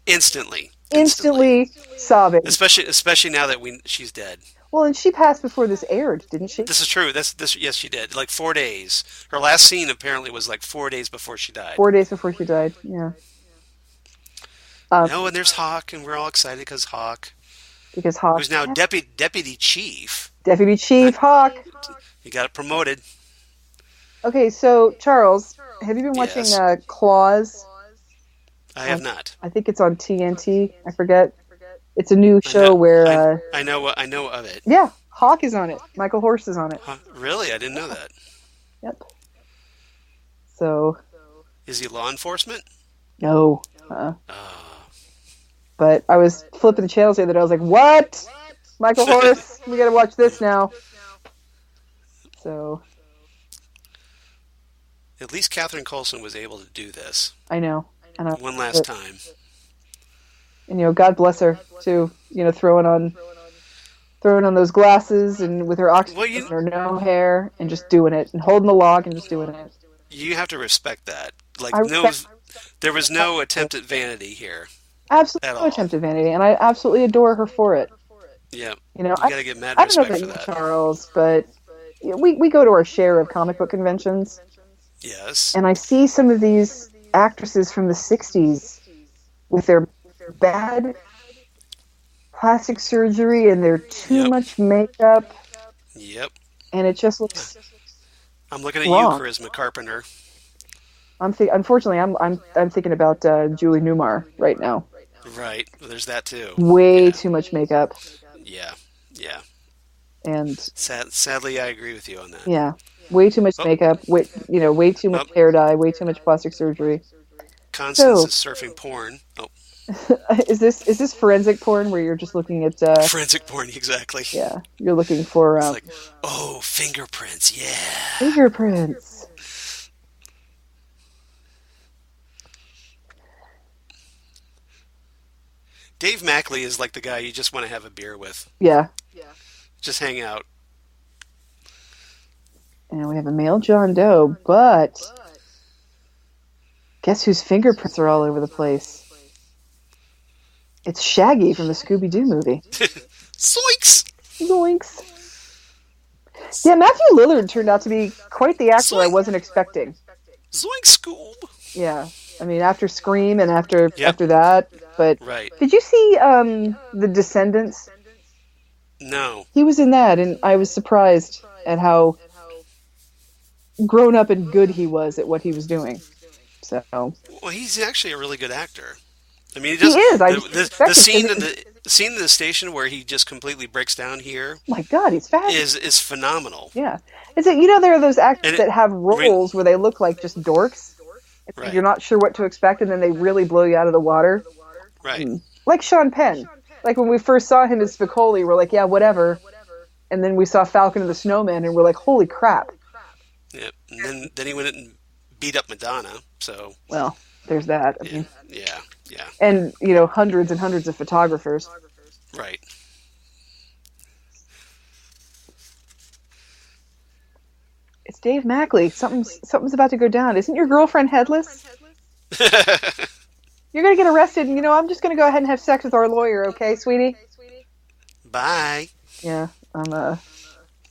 Speaker 1: Instantly.
Speaker 2: Sobbing.
Speaker 1: Especially now that she's dead.
Speaker 2: Well, and she passed before this aired, didn't she?
Speaker 1: This is true. Yes, she did. Like 4 days. Her last scene apparently was like 4 days before she died.
Speaker 2: 4 days before she died, yeah.
Speaker 1: And there's Hawk, and we're all excited because Hawk,
Speaker 2: Because Hawk...
Speaker 1: who's now deputy chief,
Speaker 2: Deputy Chief Hawk.
Speaker 1: he got promoted.
Speaker 2: Okay, so, Charles, have you been watching
Speaker 1: Yes.
Speaker 2: Claws?
Speaker 1: I have not.
Speaker 2: I think it's on TNT. I forget. It's a new show where...
Speaker 1: I know of it.
Speaker 2: yeah, Hawk is on it. Michael Horst is on it.
Speaker 1: Huh, really? I didn't know that.
Speaker 2: Yep. So.
Speaker 1: Is he law enforcement?
Speaker 2: No. But I was flipping the channels the other day. I was like, what? Michael Horst, we gotta watch this now. So.
Speaker 1: At least Catherine Coulson was able to do this.
Speaker 2: I know. And
Speaker 1: one last time.
Speaker 2: And, God bless her, too. Throwing on those glasses and with her oxygen and her no hair and just doing it and holding the log and just doing it.
Speaker 1: You have to respect that. There was no attempt at vanity here.
Speaker 2: Absolutely no attempt at vanity, and I absolutely adore her for it.
Speaker 1: Yeah. You gotta get mad respect for that.
Speaker 2: Charles, but we go to our share of comic book conventions.
Speaker 1: Yes.
Speaker 2: And I see some of these actresses from the 60s with their bad plastic surgery and their too much makeup.
Speaker 1: Yep.
Speaker 2: And it just looks
Speaker 1: I'm looking at
Speaker 2: wrong.
Speaker 1: you, Charisma Carpenter.
Speaker 2: Unfortunately, I'm thinking about Julie Newmar right now.
Speaker 1: Right. There's that too.
Speaker 2: Way too much makeup.
Speaker 1: Yeah. Yeah.
Speaker 2: And
Speaker 1: sadly, I agree with you on that.
Speaker 2: Yeah. Way too much makeup. Way too much hair dye. Way too much plastic surgery.
Speaker 1: Constance is surfing porn. Oh.
Speaker 2: Is this forensic porn where you're just looking at
Speaker 1: forensic porn? Exactly.
Speaker 2: Yeah, you're looking for
Speaker 1: it's like, fingerprints. Yeah,
Speaker 2: fingerprints.
Speaker 1: Dave Mackley is like the guy you just want to have a beer with.
Speaker 2: Yeah.
Speaker 1: Just hang out.
Speaker 2: And we have a male John Doe, but guess whose fingerprints are all over the place? It's Shaggy from the Scooby-Doo movie.
Speaker 1: Zoinks!
Speaker 2: Zoinks. Yeah, Matthew Lillard turned out to be quite the actor I wasn't expecting.
Speaker 1: Zoink Scoob!
Speaker 2: Yeah. I mean, after Scream and after that, but
Speaker 1: right.
Speaker 2: Did you see The Descendants?
Speaker 1: No.
Speaker 2: He was in that, and I was surprised at how grown up and good he was at what he was doing. So.
Speaker 1: Well, he's actually a really good actor. I mean,
Speaker 2: he is.
Speaker 1: The scene in the station where he just completely breaks down here.
Speaker 2: Oh my God, he's fabulous.
Speaker 1: Is phenomenal.
Speaker 2: Yeah, there are those actors that have roles where they look like just dorks. Right. You're not sure what to expect, and then they really blow you out of the water.
Speaker 1: Right.
Speaker 2: Like Sean Penn. Like when we first saw him as Spicoli, we're like, yeah, whatever. And then we saw Falcon and the Snowman, and we're like, holy crap.
Speaker 1: Yep. And then he went and beat up Madonna. So.
Speaker 2: Well, there's that. I mean,
Speaker 1: yeah.
Speaker 2: And hundreds and hundreds of photographers.
Speaker 1: Right.
Speaker 2: It's Dave Mackley. Something's about to go down. Isn't your girlfriend headless? You're going to get arrested, and I'm just going to go ahead and have sex with our lawyer, okay, sweetie?
Speaker 1: Bye.
Speaker 2: Yeah,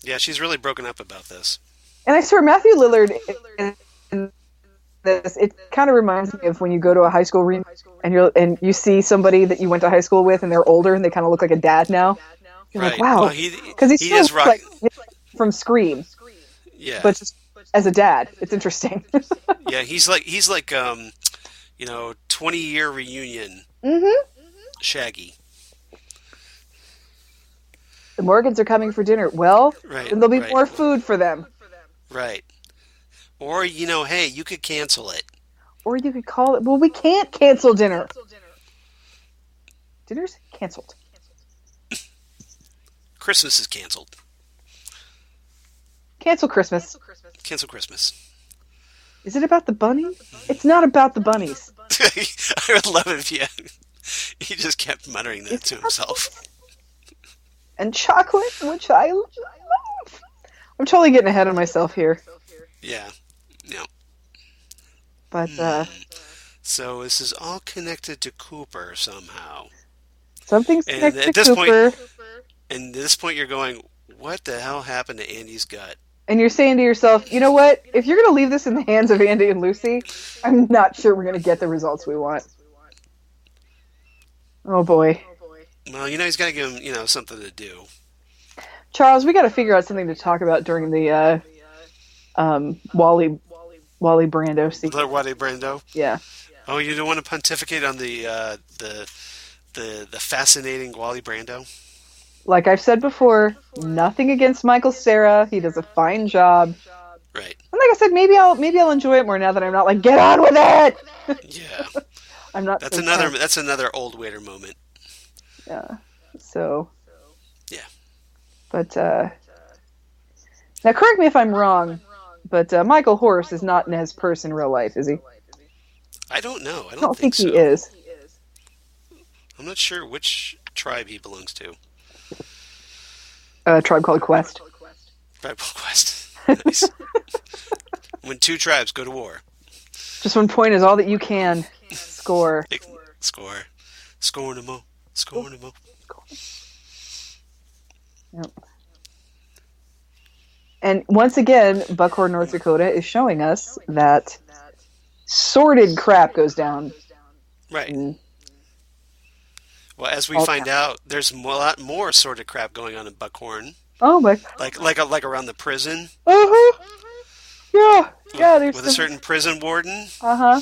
Speaker 1: Yeah, she's really broken up about this.
Speaker 2: And I swear, Matthew Lillard in this, it kind of reminds me of when you go to a high school reunion and you see somebody that you went to high school with, and they're older and they kind of look like a dad now. You're like, wow, because he
Speaker 1: is right.
Speaker 2: Like from Scream.
Speaker 1: Yeah,
Speaker 2: but just as a dad, it's interesting.
Speaker 1: Yeah, he's like 20-year reunion.
Speaker 2: Mm-hmm.
Speaker 1: Shaggy.
Speaker 2: The Morgans are coming for dinner. Well, then there'll be more food for them.
Speaker 1: Right. Or, hey, you could cancel it.
Speaker 2: Or you could call it, well, we can't cancel dinner. Dinner's canceled.
Speaker 1: Christmas is canceled.
Speaker 2: Cancel Christmas.
Speaker 1: Cancel Christmas.
Speaker 2: Is it about the bunnies? It's not about the bunnies.
Speaker 1: I would love it if he just kept muttering that to himself.
Speaker 2: And chocolate, which I love. I'm totally getting ahead of myself here.
Speaker 1: Yeah.
Speaker 2: But,
Speaker 1: so this is all connected to Cooper somehow.
Speaker 2: Something's connected to Cooper.
Speaker 1: And at this point you're going, what the hell happened to Andy's gut?
Speaker 2: And you're saying to yourself, you know what? If you're going to leave this in the hands of Andy and Lucy, I'm not sure we're going to get the results we want. Oh, boy.
Speaker 1: Well, he's got to give him, something to do.
Speaker 2: Charles, we got to figure out something to talk about during the Wally Brando sequence.
Speaker 1: Wally Brando?
Speaker 2: Yeah.
Speaker 1: Oh, you don't want to pontificate on the fascinating Wally Brando?
Speaker 2: like I've said before, nothing against Michael Cera. He does a fine job.
Speaker 1: Right.
Speaker 2: And like I said, maybe I'll enjoy it more now that I'm not like, get on with it.
Speaker 1: Yeah.
Speaker 2: I'm not.
Speaker 1: That's
Speaker 2: so
Speaker 1: that's another old waiter moment.
Speaker 2: Yeah. So.
Speaker 1: Yeah.
Speaker 2: But now, correct me if I'm wrong, but Michael Horse is not Nez Perce in real life, is he?
Speaker 1: I don't know. I
Speaker 2: don't think
Speaker 1: so.
Speaker 2: he is.
Speaker 1: I'm not sure which tribe he belongs to.
Speaker 2: Tribe Called Quest.
Speaker 1: Tribe Called Quest. Nice. When two tribes go to war.
Speaker 2: Just 1 point is all that you can score.
Speaker 1: Score. Score no more. Score no more.
Speaker 2: Yep. And once again, Buckhorn, North Dakota is showing us that sordid crap goes down.
Speaker 1: Right. Well, as we find out, there's a lot more sordid crap going on in Buckhorn.
Speaker 2: Oh my!
Speaker 1: Like around the prison.
Speaker 2: Yeah. There's
Speaker 1: with a certain prison warden. But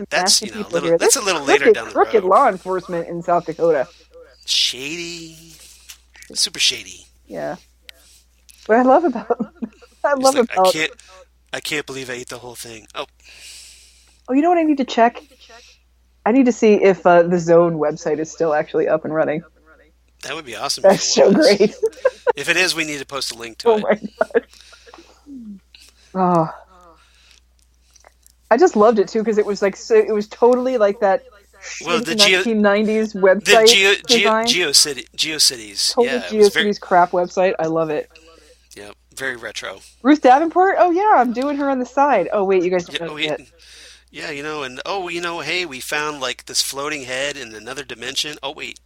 Speaker 1: that's a little later down the road.
Speaker 2: Crooked law enforcement in South Dakota.
Speaker 1: Shady, super shady.
Speaker 2: Yeah. What I love about
Speaker 1: I can't believe I ate the whole thing. Oh,
Speaker 2: you know what I need to check? I need to see if the Zone website is still actually up and running.
Speaker 1: That would be awesome.
Speaker 2: That's so great.
Speaker 1: If it is, we need to post a link to it.
Speaker 2: Oh my god. Oh. I just loved it too because it was like it was totally like that.
Speaker 1: Well, the
Speaker 2: 1990s website design.
Speaker 1: GeoCities.
Speaker 2: Totally GeoCities crap website. I love it.
Speaker 1: Yeah, very retro.
Speaker 2: Ruth Davenport? Oh yeah, I'm doing her on the side. Oh wait, you guys don't know yet.
Speaker 1: Yeah, hey, we found like this floating head in another dimension. Oh wait.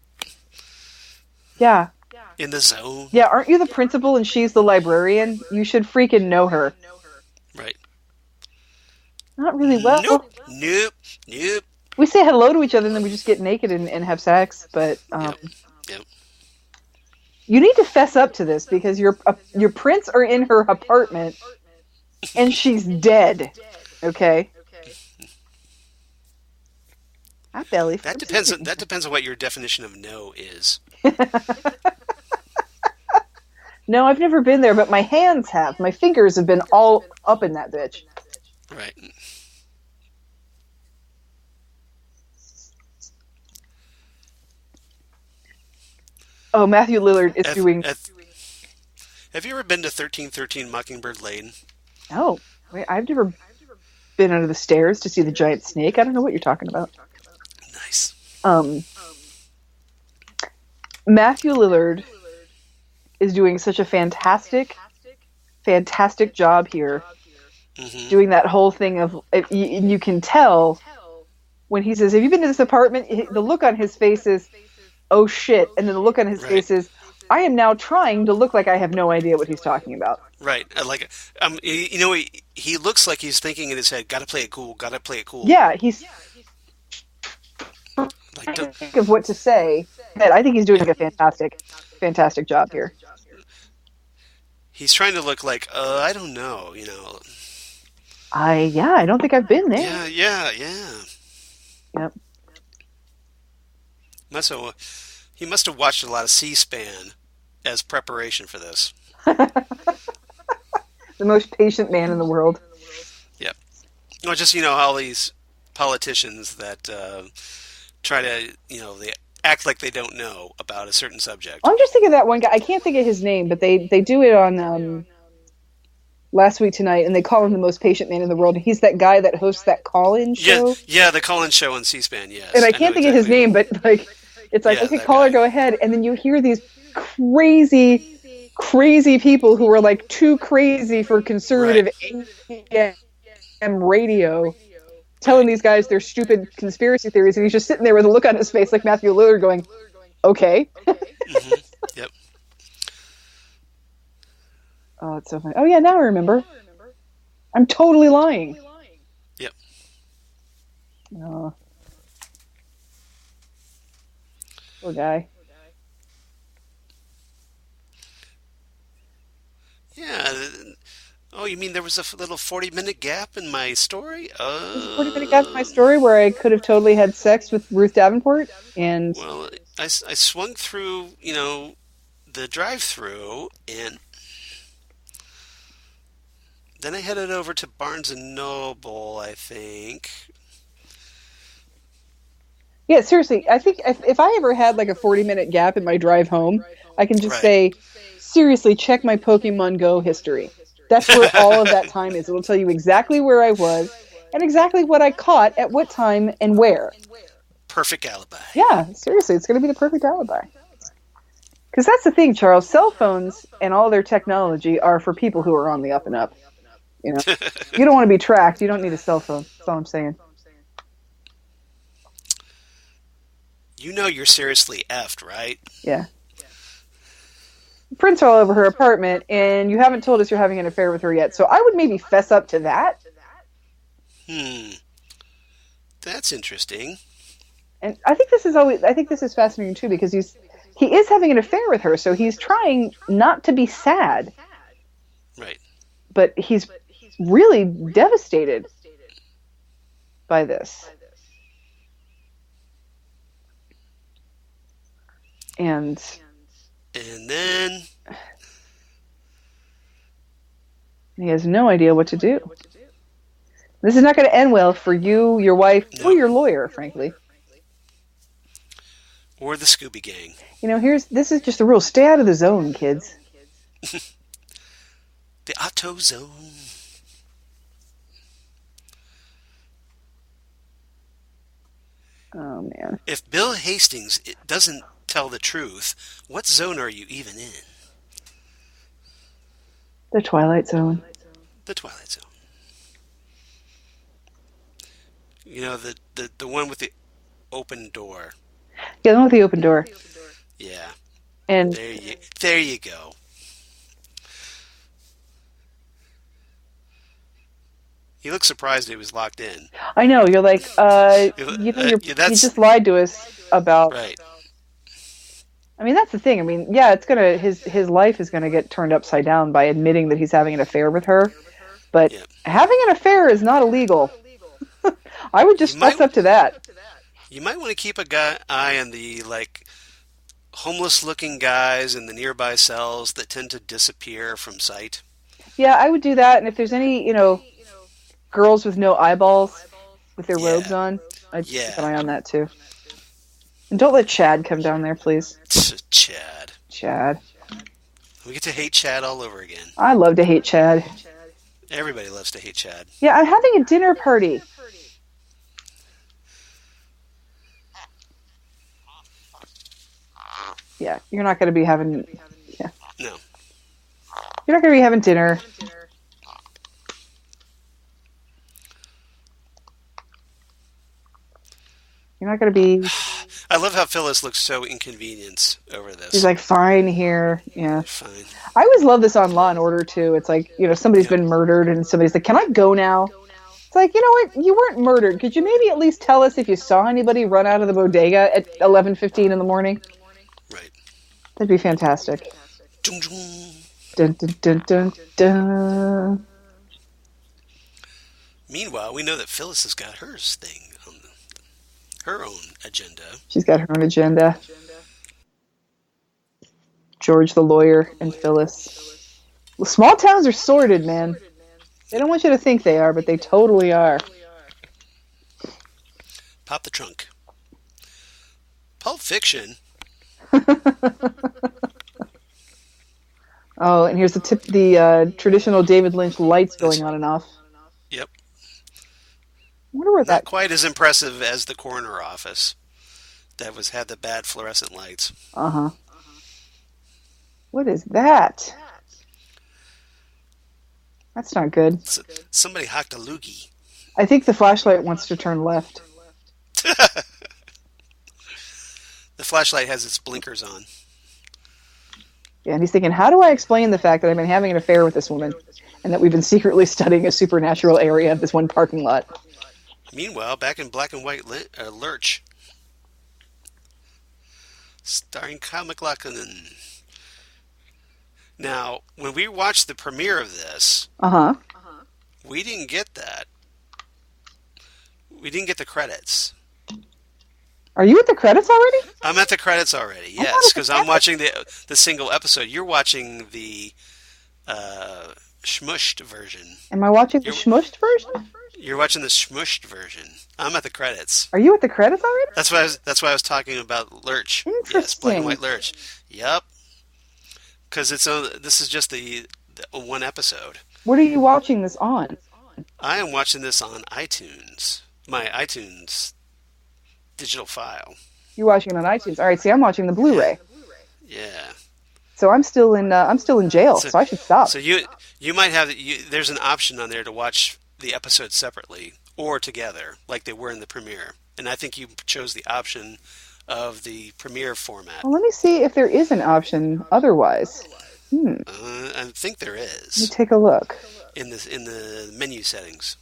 Speaker 2: Yeah.
Speaker 1: In the Zone.
Speaker 2: Yeah, aren't you the principal and she's the librarian? You should freaking know her.
Speaker 1: Right.
Speaker 2: Not really well.
Speaker 1: Nope.
Speaker 2: We say hello to each other and then we just get naked and have sex, but
Speaker 1: Yep.
Speaker 2: You need to fess up to this because your prints are in her apartment and she's dead. Okay? Belly.
Speaker 1: That depends on what your definition of no is.
Speaker 2: No, I've never been there, but my hands have. My fingers have been all up in that bitch.
Speaker 1: Right.
Speaker 2: Oh, Matthew Lillard is doing...
Speaker 1: Have you ever been to 1313 Mockingbird Lane?
Speaker 2: No. Wait, I've never been under the stairs to see the giant snake. I don't know what you're talking about.
Speaker 1: Nice.
Speaker 2: Matthew Lillard is doing such a fantastic job here. Mm-hmm. Doing that whole thing of... You can tell when he says, have you been to this apartment? The look on his face is... oh shit, and then the look on his face is, I am now trying to look like I have no idea what he's talking about.
Speaker 1: Right. He looks like he's thinking in his head, gotta play it cool.
Speaker 2: Yeah, he's think of what to say. I think he's doing a fantastic job here.
Speaker 1: He's trying to look like, I don't know,
Speaker 2: I don't think I've been there.
Speaker 1: Yeah.
Speaker 2: Yep.
Speaker 1: He must have watched a lot of C-SPAN as preparation for this.
Speaker 2: The most patient man in the world.
Speaker 1: Yep. Or just, all these politicians that try to, they act like they don't know about a certain subject.
Speaker 2: I'm just thinking of that one guy. I can't think of his name, but they do it on Last Week Tonight, and they call him the most patient man in the world. He's that guy that hosts that call-in show.
Speaker 1: Yeah, the call-in show on C-SPAN, yes.
Speaker 2: And I can't think of his name, but it's like, okay, caller, go ahead. And then you hear these crazy people who are like too crazy for conservative AM radio telling these guys their stupid conspiracy theories. And he's just sitting there with a look on his face like Matthew Lillard going, okay.
Speaker 1: Mm-hmm. Yep.
Speaker 2: Oh, it's so funny. Oh, yeah, now I remember. I'm totally lying.
Speaker 1: Yep.
Speaker 2: Oh. Poor guy.
Speaker 1: Yeah. Oh, you mean there was a little 40-minute gap in my story?
Speaker 2: There's a 40-minute gap in my story where I could have totally had sex with Ruth Davenport, and
Speaker 1: Well, I swung through, the drive-through, and then I headed over to Barnes & Noble, I think.
Speaker 2: yeah, seriously, I think if I ever had like a 40-minute gap in my drive home, I can just say, seriously, check my Pokemon Go history. That's where all of that time is. It'll tell you exactly where I was and exactly what I caught at what time and where.
Speaker 1: Perfect alibi.
Speaker 2: Yeah, seriously, it's going to be the perfect alibi. Because that's the thing, Charles. Cell phones and all their technology are for people who are on the up and up. You don't want to be tracked. You don't need a cell phone. That's all I'm saying.
Speaker 1: You're seriously effed, right?
Speaker 2: Yeah. Prints are all over her apartment, and you haven't told us you're having an affair with her yet. So I would maybe fess up to that.
Speaker 1: That's interesting.
Speaker 2: And I think this is fascinating too, because he is having an affair with her, so he's trying not to be sad.
Speaker 1: Right.
Speaker 2: But he's really devastated by this. And
Speaker 1: then
Speaker 2: he has no idea what to do. This is not going to end well for you, your wife, or your lawyer, frankly.
Speaker 1: Or the Scooby Gang.
Speaker 2: This is just a rule. Stay out of the zone, kids.
Speaker 1: The Auto Zone.
Speaker 2: Oh, man.
Speaker 1: If Bill Hastings doesn't tell the truth, what zone are you even in?
Speaker 2: The Twilight Zone.
Speaker 1: The Twilight Zone. The one with the open door.
Speaker 2: Yeah, the one with the open door.
Speaker 1: Yeah.
Speaker 2: And
Speaker 1: there you go. He looked surprised he was locked in.
Speaker 2: I know. You're like, you just lied to us about.
Speaker 1: Right.
Speaker 2: I mean, that's the thing. I mean, yeah, it's gonna his life is gonna get turned upside down by admitting that he's having an affair with her. But having an affair is not illegal. I would just fess up to that.
Speaker 1: You might want to keep eye on the homeless-looking guys in the nearby cells that tend to disappear from sight.
Speaker 2: Yeah, I would do that. And if there's any, girls with no eyeballs with their robes on, I'd keep an eye on that too. And don't let Chad come down there, please.
Speaker 1: Chad. We get to hate Chad all over again.
Speaker 2: I love to hate Chad.
Speaker 1: Everybody loves to hate Chad.
Speaker 2: Yeah, I'm having a dinner party. Yeah, you're not going to be having... Yeah.
Speaker 1: No.
Speaker 2: You're not going to be having dinner. You're not going to be...
Speaker 1: I love how Phyllis looks so inconvenienced over this.
Speaker 2: She's like, fine here. Yeah.
Speaker 1: Fine.
Speaker 2: I always love this on Law and Order, too. It's like, somebody's been murdered and somebody's like, can I go now? It's like, you know what? You weren't murdered. Could you maybe at least tell us if you saw anybody run out of the bodega at 11:15 in the morning?
Speaker 1: Right.
Speaker 2: That'd be fantastic.
Speaker 1: Dun, dun.
Speaker 2: Dun, dun, dun, dun, dun.
Speaker 1: Meanwhile, we know that Phyllis has got her thing on her own agenda.
Speaker 2: She's got her own agenda. George the lawyer and Phyllis. Well, small towns are sordid, man. They don't want you to think they are, but they totally are.
Speaker 1: Pop the trunk. Pulp Fiction.
Speaker 2: Oh, and here's the traditional David Lynch lights going on and off.
Speaker 1: Yep.
Speaker 2: I wonder where
Speaker 1: Not quite as impressive as the coroner office that had the bad fluorescent lights.
Speaker 2: Uh-huh. What is that? That's not good.
Speaker 1: Somebody hocked a loogie.
Speaker 2: I think the flashlight wants to turn left.
Speaker 1: The flashlight has its blinkers on.
Speaker 2: Yeah, and he's thinking, how do I explain the fact that I've been having an affair with this woman and that we've been secretly studying a supernatural area of this one parking lot?
Speaker 1: Meanwhile, back in Black and White Lurch, starring Kyle MacLachlan, Now, when we watched the premiere of this, we didn't get that. We didn't get the credits.
Speaker 2: Are you at the credits already?
Speaker 1: I'm at the credits already, yes, because I'm watching the single episode. You're watching the smushed version.
Speaker 2: Am I watching the smushed version?
Speaker 1: You're watching the smushed version. I'm at the credits.
Speaker 2: Are you at the credits already?
Speaker 1: That's why I was talking about Lurch.
Speaker 2: Interesting.
Speaker 1: Yes, black and white Lurch. Yep. Because this is just the one episode.
Speaker 2: What are you watching this on?
Speaker 1: I am watching this on iTunes. My iTunes digital file.
Speaker 2: You're watching it on iTunes. All right. See, I'm watching the Blu-ray.
Speaker 1: Yeah.
Speaker 2: So I'm still in jail. So I should stop.
Speaker 1: So you might have there's an option on there to watch the episodes separately or together, like they were in the premiere. And I think you chose the option of the premiere format.
Speaker 2: Well, let me see if there is an option otherwise.
Speaker 1: I think there is.
Speaker 2: Let me take a look
Speaker 1: in the menu settings.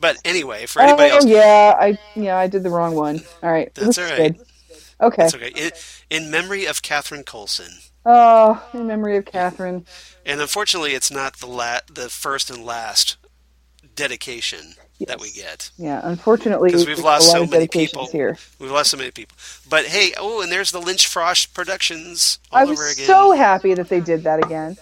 Speaker 1: But anyway, for anybody else,
Speaker 2: I did the wrong one. All right,
Speaker 1: that's all right.
Speaker 2: Good. Okay,
Speaker 1: that's okay. In memory of Catherine Coulson.
Speaker 2: Oh, in memory of Catherine.
Speaker 1: And unfortunately, it's not the first and last dedication that we get.
Speaker 2: Yeah, unfortunately,
Speaker 1: because we've lost so many people
Speaker 2: here.
Speaker 1: We've lost so many people. But hey, and there's the Lynch Frost Productions
Speaker 2: all
Speaker 1: over again.
Speaker 2: I was so happy that they did that again.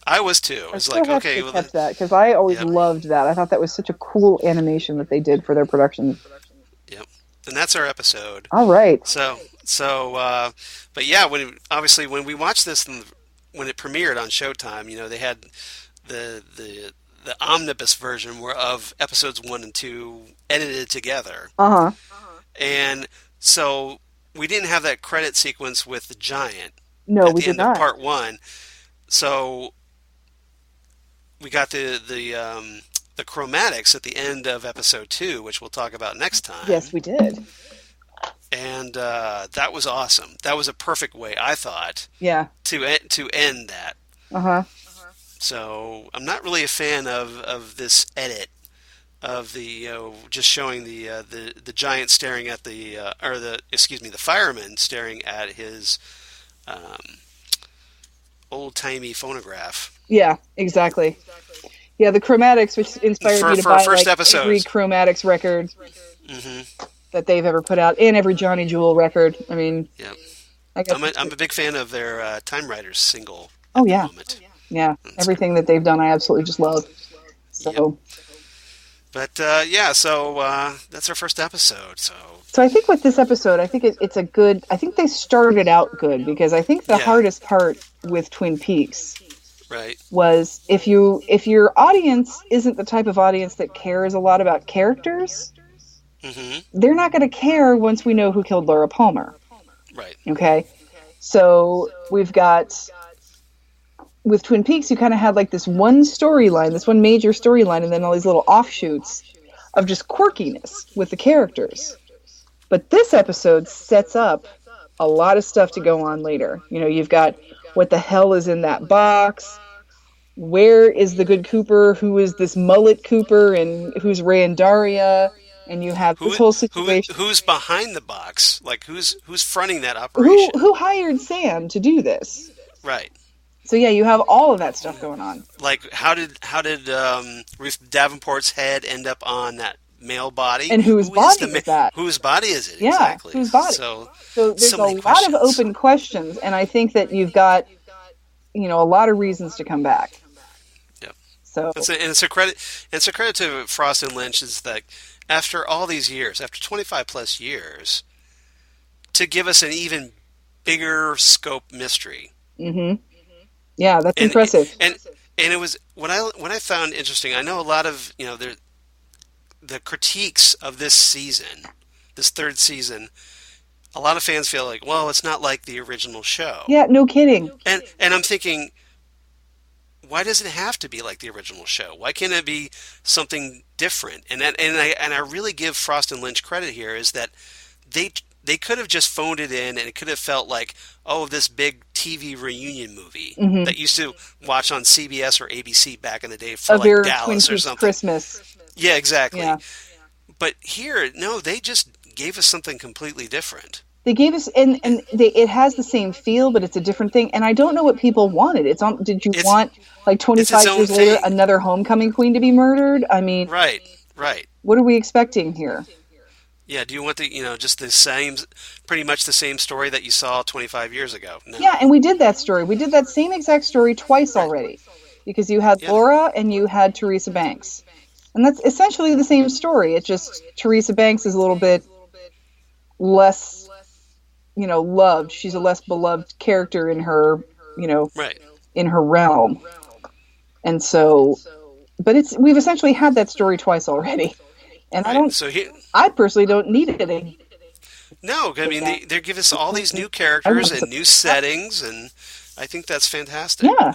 Speaker 1: I was too. I was like, okay,
Speaker 2: well, kept that because I always loved that. I thought that was such a cool animation that they did for their production.
Speaker 1: Yep, and that's our episode.
Speaker 2: All right.
Speaker 1: But yeah, when we watched this when it premiered on Showtime, they had the omnibus version of episodes 1 and 2 edited together. And so we didn't have that credit sequence with the giant.
Speaker 2: No,
Speaker 1: at
Speaker 2: we
Speaker 1: the
Speaker 2: did
Speaker 1: end
Speaker 2: not.
Speaker 1: Of part 1. So we got the chromatics at the end of episode 2, which we'll talk about next time.
Speaker 2: Yes, we did.
Speaker 1: And that was awesome. That was a perfect way, I thought.
Speaker 2: Yeah.
Speaker 1: To end that. So I'm not really a fan of this edit of the just showing the giant staring at the fireman staring at his old timey phonograph.
Speaker 2: Yeah, exactly. Yeah, the chromatics, which inspired me to buy every chromatics record that they've ever put out, and every Johnny Jewel record. I mean,
Speaker 1: yep.
Speaker 2: I guess
Speaker 1: I'm a big fan of their Time Riders single.
Speaker 2: Oh yeah. Yeah, everything that they've done, I absolutely just love. So,
Speaker 1: but so that's our first episode. So
Speaker 2: I think with this episode, I think it's a good. I think they started out good because I think the hardest part with Twin Peaks, was if your audience isn't the type of audience that cares a lot about characters, they're not going to care once we know who killed Laura Palmer.
Speaker 1: Right.
Speaker 2: Okay. So we've got. With Twin Peaks, you kind of had like this one storyline, this one major storyline, and then all these little offshoots of just quirkiness with the characters. But this episode sets up a lot of stuff to go on later. You've got what the hell is in that box? Where is the good Cooper? Who is this mullet Cooper? And who's Ray and Daria? And you have this whole situation.
Speaker 1: Who's behind the box? Like who's fronting that operation?
Speaker 2: Who hired Sam to do this?
Speaker 1: Right.
Speaker 2: So yeah, you have all of that stuff going on.
Speaker 1: Like how did Ruth Davenport's head end up on that male body?
Speaker 2: And whose body is that?
Speaker 1: Whose body is it?
Speaker 2: Yeah,
Speaker 1: exactly.
Speaker 2: Whose body?
Speaker 1: So
Speaker 2: there's a lot of open questions, and I think that you've got a lot of reasons to come back.
Speaker 1: Yep.
Speaker 2: So
Speaker 1: it's a credit to Frost and Lynch is that after all these years, after 25 plus years, to give us an even bigger scope mystery.
Speaker 2: Mm-hmm. Yeah, that's impressive.
Speaker 1: And it was what I found interesting. I know a lot of the critiques of this season, this third season. A lot of fans feel like, well, it's not like the original show.
Speaker 2: Yeah, no kidding.
Speaker 1: And I'm thinking, why does it have to be like the original show? Why can't it be something different? And I really give Frost and Lynch credit here is that they could have just phoned it in, and it could have felt like, this big TV reunion movie that used to watch on CBS or ABC back in the day for like Dallas or something.
Speaker 2: Christmas.
Speaker 1: Yeah, exactly.
Speaker 2: Yeah.
Speaker 1: But here, no, they just gave us something completely different.
Speaker 2: They gave us, it has the same feel, but it's a different thing. And I don't know what people wanted. Did you want, like, 25 years later, another homecoming queen to be murdered? I mean,
Speaker 1: right.
Speaker 2: What are we expecting here?
Speaker 1: Yeah, do you want just the same, pretty much the same story that you saw 25 years ago? No.
Speaker 2: Yeah, and we did that story. We did that same exact story twice already, because you had Laura and you had Teresa Banks. And that's essentially the same story. It's just Teresa Banks is a little bit less, loved. She's a less beloved character in her, in her realm. And so, but we've essentially had that story twice already. And I personally don't need it again.
Speaker 1: No, I mean, they give us all these new characters and new settings, and I think that's fantastic.
Speaker 2: Yeah.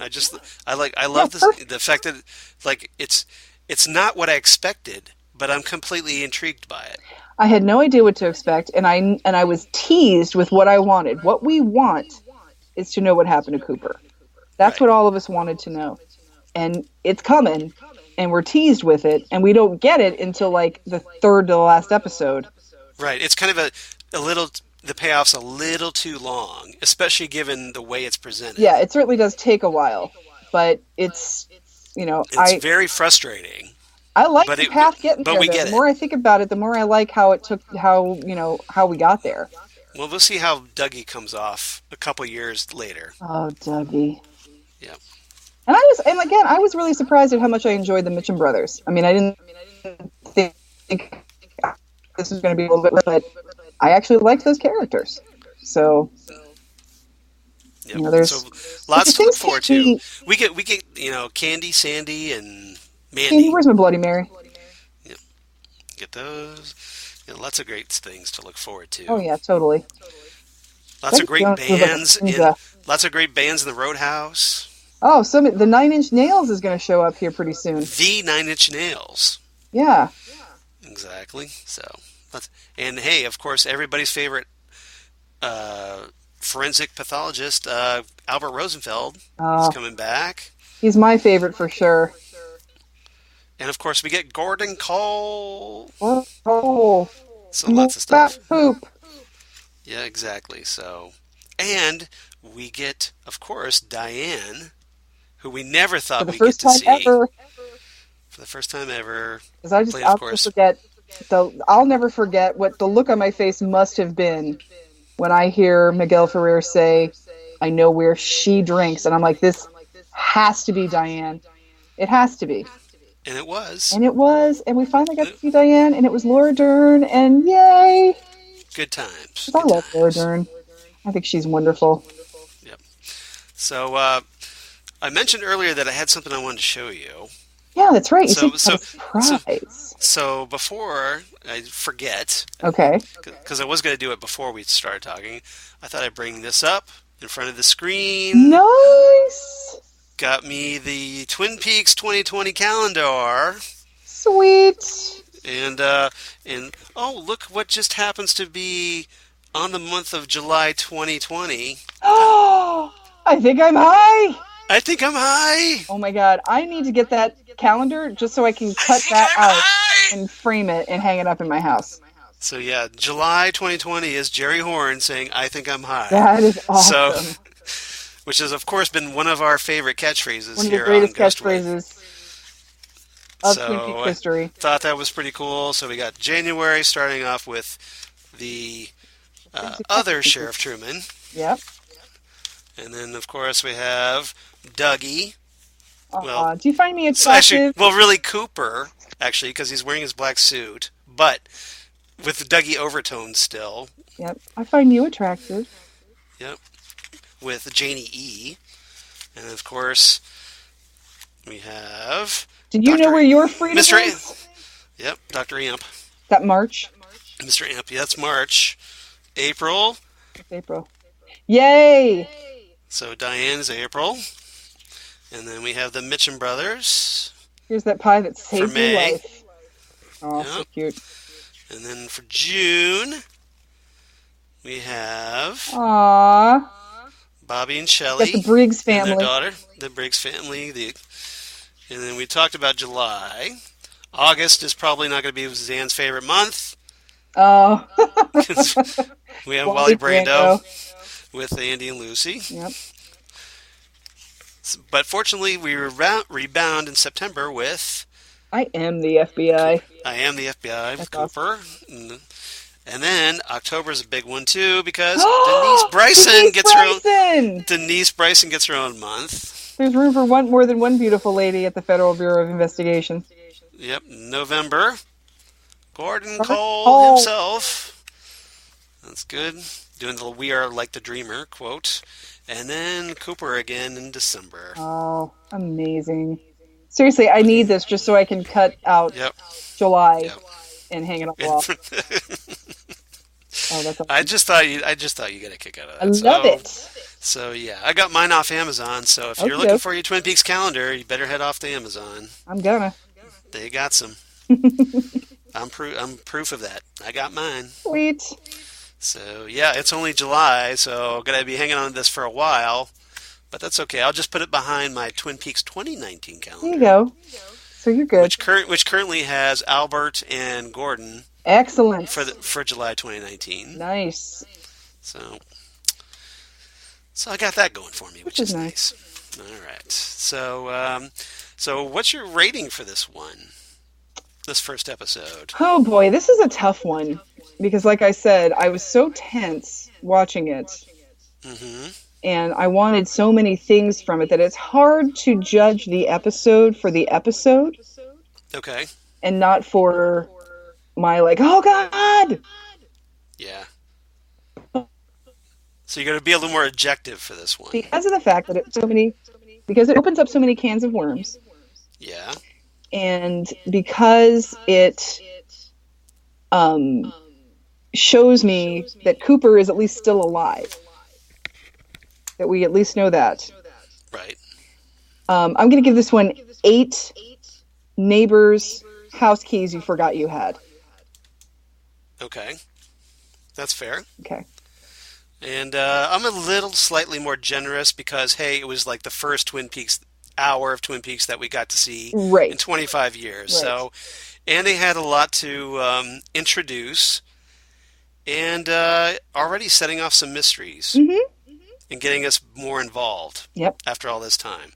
Speaker 1: I love the fact that, like, it's not what I expected, but I'm completely intrigued by it.
Speaker 2: I had no idea what to expect, and I was teased with what I wanted. What we want is to know what happened to Cooper. That's what all of us wanted to know. And it's coming, and we're teased with it, and we don't get it until, like, the third to the last episode.
Speaker 1: Right. It's kind of a little, the payoff's a little too long, especially given the way it's presented.
Speaker 2: Yeah, it certainly does take a while, but it's,
Speaker 1: it's very frustrating.
Speaker 2: I like the path getting there. The more I think about it, the more I like how we got there.
Speaker 1: Well, we'll see how Dougie comes off a couple years later.
Speaker 2: Oh, Dougie.
Speaker 1: Yeah.
Speaker 2: And I was really surprised at how much I enjoyed the Mitchum brothers. I mean, I didn't think this was going to be a little bit, but I actually liked those characters. So,
Speaker 1: yep.
Speaker 2: There's
Speaker 1: lots to look forward to. We get Candy, Sandy, and Mandy.
Speaker 2: Candy, where's my Bloody Mary?
Speaker 1: Yep. Get those. Lots of great things to look forward to.
Speaker 2: Oh yeah, totally.
Speaker 1: Lots of great bands in the Roadhouse.
Speaker 2: Oh, the 9 Inch Nails is going to show up here pretty soon.
Speaker 1: The 9 Inch Nails.
Speaker 2: Yeah.
Speaker 1: Exactly. So, and hey, of course, everybody's favorite forensic pathologist, Albert Rosenfeld, is coming back.
Speaker 2: He's my favorite for sure.
Speaker 1: And of course, we get Gordon Cole.
Speaker 2: Oh.
Speaker 1: So lots of stuff.
Speaker 2: Poop.
Speaker 1: Yeah, exactly. So, and we get, of course, Diane, who we never thought we'd get to see. For the first time ever.
Speaker 2: Because I'll never forget what the look on my face must have been when I hear Miguel Ferrer say, "I know where she drinks," and I'm like, this has to be Diane. It has to be.
Speaker 1: And it was.
Speaker 2: And we finally got to see Diane, and it was Laura Dern, and yay!
Speaker 1: Good times.
Speaker 2: I love Laura Dern. I think she's wonderful.
Speaker 1: Yep. So, I mentioned earlier that I had something I wanted to show you.
Speaker 2: Yeah, that's right. You said a surprise.
Speaker 1: So before I forget,
Speaker 2: okay,
Speaker 1: because I was going to do it before we started talking, I thought I'd bring this up in front of the screen.
Speaker 2: Nice.
Speaker 1: Got me the Twin Peaks 2020 calendar.
Speaker 2: Sweet.
Speaker 1: And oh, look what just happens to be on the month of July 2020.
Speaker 2: Oh, I think I'm high.
Speaker 1: Oh
Speaker 2: my God, I need to get that calendar just so I can cut that out and frame it and hang it up in my house.
Speaker 1: So yeah, July 2020 is Jerry Horn saying, "I think I'm high."
Speaker 2: That is awesome.
Speaker 1: So, which has, of course, been one of our favorite catchphrases
Speaker 2: here on
Speaker 1: One of the greatest
Speaker 2: catchphrases of Twin Peaks history.
Speaker 1: Thought that was pretty cool. So we got January starting off with the other Sheriff Truman.
Speaker 2: Yep.
Speaker 1: And then, of course, we have Dougie.
Speaker 2: Well, do you find me attractive?
Speaker 1: Really Cooper, actually, because he's wearing his black suit, but with the Dougie overtones still.
Speaker 2: Yep, I find you attractive.
Speaker 1: Yep, with Janie E. And, of course, we have...
Speaker 2: Did you know where your freedom is?
Speaker 1: Mr. Amp. Yep, Dr. Amp.
Speaker 2: That March?
Speaker 1: Mr. Amp, yeah, that's March. April.
Speaker 2: It's April. Yay!
Speaker 1: So Diane's April. And then we have the Mitchum brothers.
Speaker 2: Here's that pie that saved your
Speaker 1: May.
Speaker 2: life. Oh, yep. So cute.
Speaker 1: And then for June, we have...
Speaker 2: Aww.
Speaker 1: Bobby and Shelley.
Speaker 2: That's the Briggs family.
Speaker 1: And their daughter, the Briggs family. And then we talked about July. August is probably not going to be Zan's favorite month.
Speaker 2: Oh.
Speaker 1: We have Wally Brando
Speaker 2: Brando.
Speaker 1: with Andy and Lucy.
Speaker 2: Yep.
Speaker 1: But fortunately, we rebound in September with
Speaker 2: I am the FBI.
Speaker 1: I Am the FBI with
Speaker 2: That's
Speaker 1: Cooper. And then October's a big one too because Denise Bryson gets her own month.
Speaker 2: There's room for more than one beautiful lady at the Federal Bureau of Investigation.
Speaker 1: Yep, November. Gordon Cole himself. That's good. Doing the "We Are Like the Dreamer" quote. And then Cooper again in December.
Speaker 2: Oh, amazing. Seriously, I need this just so I can cut out July and hang it on the wall. Oh, that's awesome.
Speaker 1: I just thought you get a kick out of that.
Speaker 2: I love it.
Speaker 1: So yeah, I got mine off Amazon. So if you're looking for your Twin Peaks calendar, you better head off to Amazon.
Speaker 2: I'm gonna.
Speaker 1: They got some. I'm proof of that. I got mine.
Speaker 2: Sweet.
Speaker 1: So yeah, it's only July, so I'm gonna be hanging on to this for a while. But that's okay. I'll just put it behind my Twin Peaks 2019 calendar.
Speaker 2: There you go. So you're good.
Speaker 1: Which currently has Albert and Gordon.
Speaker 2: Excellent.
Speaker 1: For July 2019.
Speaker 2: Nice.
Speaker 1: So I got that going for me, which is nice. All right. So what's your rating for this one? This first episode?
Speaker 2: Oh boy, this is a tough one because, like I said, I was so tense watching it.
Speaker 1: Mm-hmm.
Speaker 2: And I wanted so many things from it that it's hard to judge the episode for the episode.
Speaker 1: Okay.
Speaker 2: And not for my oh God!
Speaker 1: Yeah. So you're going to be a little more objective for this one.
Speaker 2: Because of the fact that because it opens up so many cans of worms.
Speaker 1: Yeah.
Speaker 2: And because it shows me that Cooper is at least still alive. That we at least know that.
Speaker 1: Right.
Speaker 2: I'm going to give this one 8 neighbors' house keys you forgot you had.
Speaker 1: Okay. That's fair.
Speaker 2: Okay.
Speaker 1: And I'm a little slightly more generous because, hey, it was like the first hour of Twin Peaks that we got to see in 25 years. Right. So, and they had a lot to introduce and already setting off some mysteries.
Speaker 2: Mm-hmm.
Speaker 1: And getting us more involved after all this time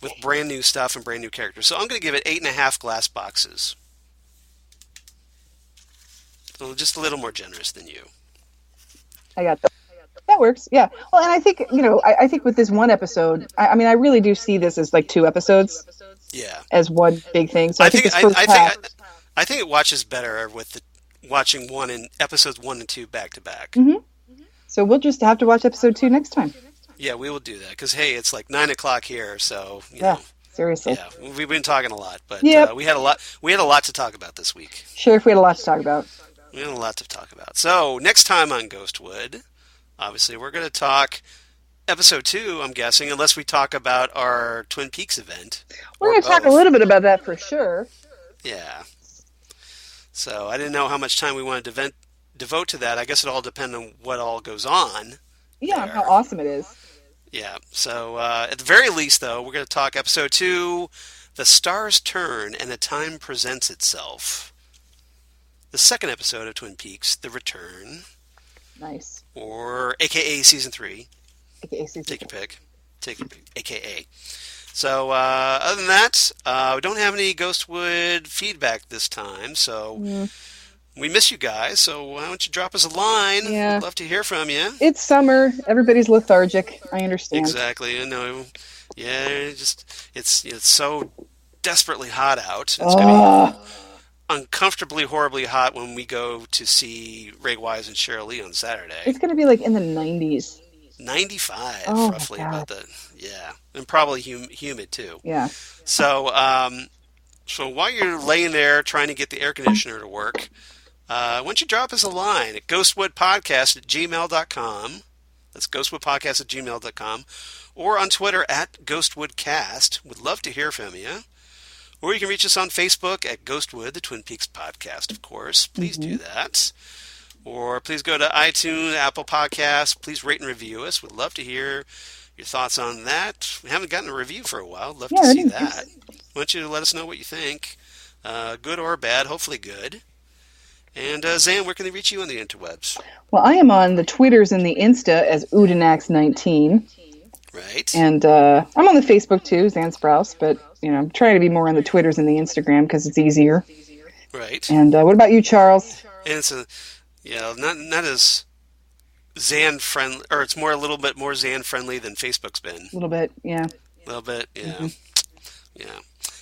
Speaker 1: with brand new stuff and brand new characters. So I'm going to give it 8.5 glass boxes. So just a little more generous than you.
Speaker 2: I got that. That works. Yeah. Well, and I think, I think with this one episode, I mean, I really do see this as 2 episodes.
Speaker 1: Yeah.
Speaker 2: As one big thing. So
Speaker 1: I think it watches better with watching episodes 1 and 2 back to back.
Speaker 2: Mm-hmm. So we'll just have to watch episode 2 next time.
Speaker 1: Yeah, we will do that because hey, it's 9:00 here, so you
Speaker 2: know.
Speaker 1: Seriously. Yeah, we've been talking a lot, but we had a lot to talk about this week.
Speaker 2: Sure, if we had a lot to talk about.
Speaker 1: We had a lot to talk about. So next time on Ghostwood, obviously we're going to talk episode 2. I'm guessing, unless we talk about our Twin Peaks event.
Speaker 2: We're going to talk a little bit about that for sure.
Speaker 1: Yeah. So I didn't know how much time we wanted to devote to that. I guess it all depends on what all goes on.
Speaker 2: Yeah, how awesome it is.
Speaker 1: Yeah. So at the very least, though, we're going to talk episode 2, The Stars Turn and a Time Presents Itself. The second episode of Twin Peaks, The Return.
Speaker 2: Nice.
Speaker 1: Or a.k.a. season 3.
Speaker 2: A.k.a. season 3.
Speaker 1: Take your pick. A.k.a. So other than that, we don't have any Ghostwood feedback this time, so... We miss you guys, so why don't you drop us a line?
Speaker 2: Yeah.
Speaker 1: We'd love to hear from you.
Speaker 2: It's summer. Everybody's lethargic. I understand.
Speaker 1: Exactly. I know. Yeah, it's so desperately hot out. It's going to be uncomfortably, horribly hot when we go to see Ray Wise and Cheryl Lee on Saturday.
Speaker 2: It's going to be in the 90s.
Speaker 1: 95, roughly. About and probably humid, too.
Speaker 2: Yeah.
Speaker 1: So, so while you're laying there trying to get the air conditioner to work... why don't you drop us a line at ghostwoodpodcast@gmail.com. That's ghostwoodpodcast@gmail.com. Or on Twitter at ghostwoodcast. Would love to hear from you. Or you can reach us on Facebook at Ghostwood, the Twin Peaks podcast, of course. Please do that. Or please go to iTunes, Apple Podcasts. Please rate and review us. Would love to hear your thoughts on that. We haven't gotten a review for a while. Love to see that. Why don't you let us know what you think? Good or bad, hopefully good. And Xan, where can they reach you on the interwebs?
Speaker 2: Well, I am on the Twitters and the Insta as Udinax19.
Speaker 1: Right.
Speaker 2: And I'm on the Facebook too, Xan Sprouse, but I'm trying to be more on the Twitters and the Instagram because it's easier.
Speaker 1: Right.
Speaker 2: And what about you, Charles?
Speaker 1: And it's not as Xan friendly, or it's a little bit more Xan friendly than Facebook's been.
Speaker 2: A little bit, yeah.
Speaker 1: A little bit, yeah.
Speaker 2: Mm-hmm.
Speaker 1: Yeah,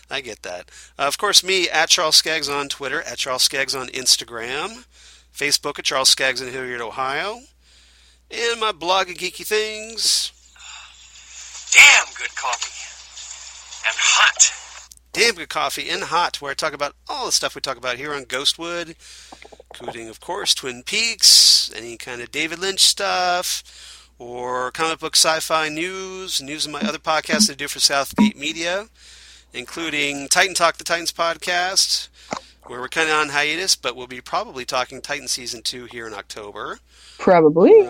Speaker 1: I get that. Of course, me, at Charles Skaggs on Twitter, at Charles Skaggs on Instagram, Facebook at Charles Skaggs in Hilliard, Ohio, and my blog at Geeky Things.
Speaker 3: Damn good coffee. And hot.
Speaker 1: Damn Good Coffee and Hot, where I talk about all the stuff we talk about here on Ghostwood, including, of course, Twin Peaks, any kind of David Lynch stuff, or comic book sci-fi news of my other podcasts that I do for Southgate Media, including Titan Talk, the Titans podcast, where we're kind of on hiatus, but we'll be probably talking Titan Season 2 here in October.
Speaker 2: Probably.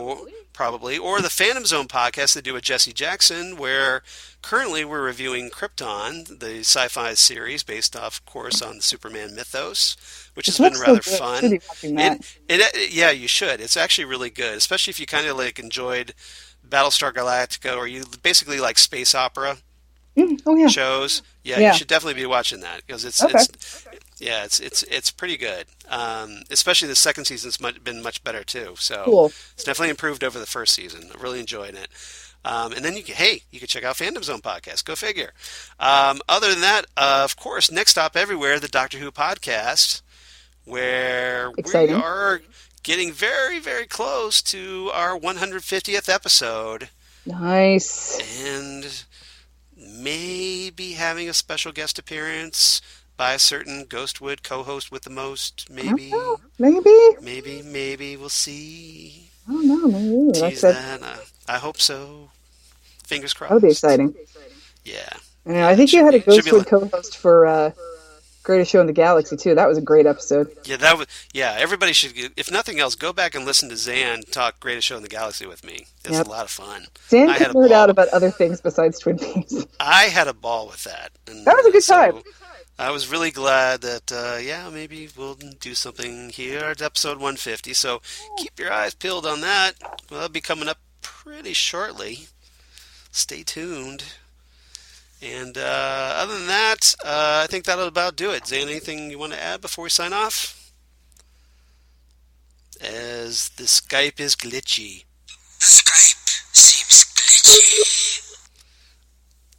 Speaker 1: Or the Phantom Zone podcast they do with Jesse Jackson, where currently we're reviewing Krypton, the sci-fi series based off, of course, on the Superman mythos, which has been rather fun.
Speaker 2: Should be watching that.
Speaker 1: Yeah, you should. It's actually really good, especially if you kind of enjoyed Battlestar Galactica, or you basically like space opera shows. Yeah, you should definitely be watching that because it's pretty good. Especially the second season's been much better too. So
Speaker 2: cool.
Speaker 1: It's definitely improved over the first season. I really enjoyed it. And then you can check out Phantom Zone podcast. Go figure. Other than that, of course, Next Stop Everywhere, the Doctor Who podcast, where
Speaker 2: Exciting.
Speaker 1: we are getting very, very close to our 150th episode.
Speaker 2: Nice.
Speaker 1: And maybe having a special guest appearance by a certain Ghostwood co-host with the most, maybe. Maybe. We'll see.
Speaker 2: I don't know. Maybe.
Speaker 1: Tease that. I hope so. Fingers crossed.
Speaker 2: That would be exciting.
Speaker 1: Yeah.
Speaker 2: I think you had a Ghostwood co-host for Greatest Show in the Galaxy too. That was a great episode.
Speaker 1: Yeah, everybody should, if nothing else, go back and listen to Xan talk Greatest Show in the Galaxy with me. It's a lot of fun.
Speaker 2: Xan can nerd out about other things besides Twin Peaks.
Speaker 1: I had a ball with that. And,
Speaker 2: that was a good time.
Speaker 1: I was really glad that, maybe we'll do something here at episode 150. So keep your eyes peeled on that. Well, that'll be coming up pretty shortly. Stay tuned. And other than that, I think that'll about do it. Xan, anything you want to add before we sign off? As the Skype is glitchy.
Speaker 3: The Skype seems glitchy.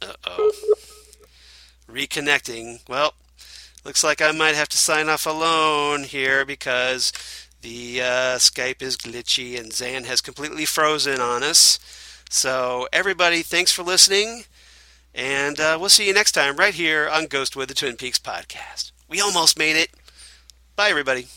Speaker 1: Uh-oh. Reconnecting. Well, looks like I might have to sign off alone here because the Skype is glitchy and Xan has completely frozen on us. So everybody, thanks for listening. And we'll see you next time right here on Ghostwood, the Twin Peaks podcast. We almost made it. Bye, everybody.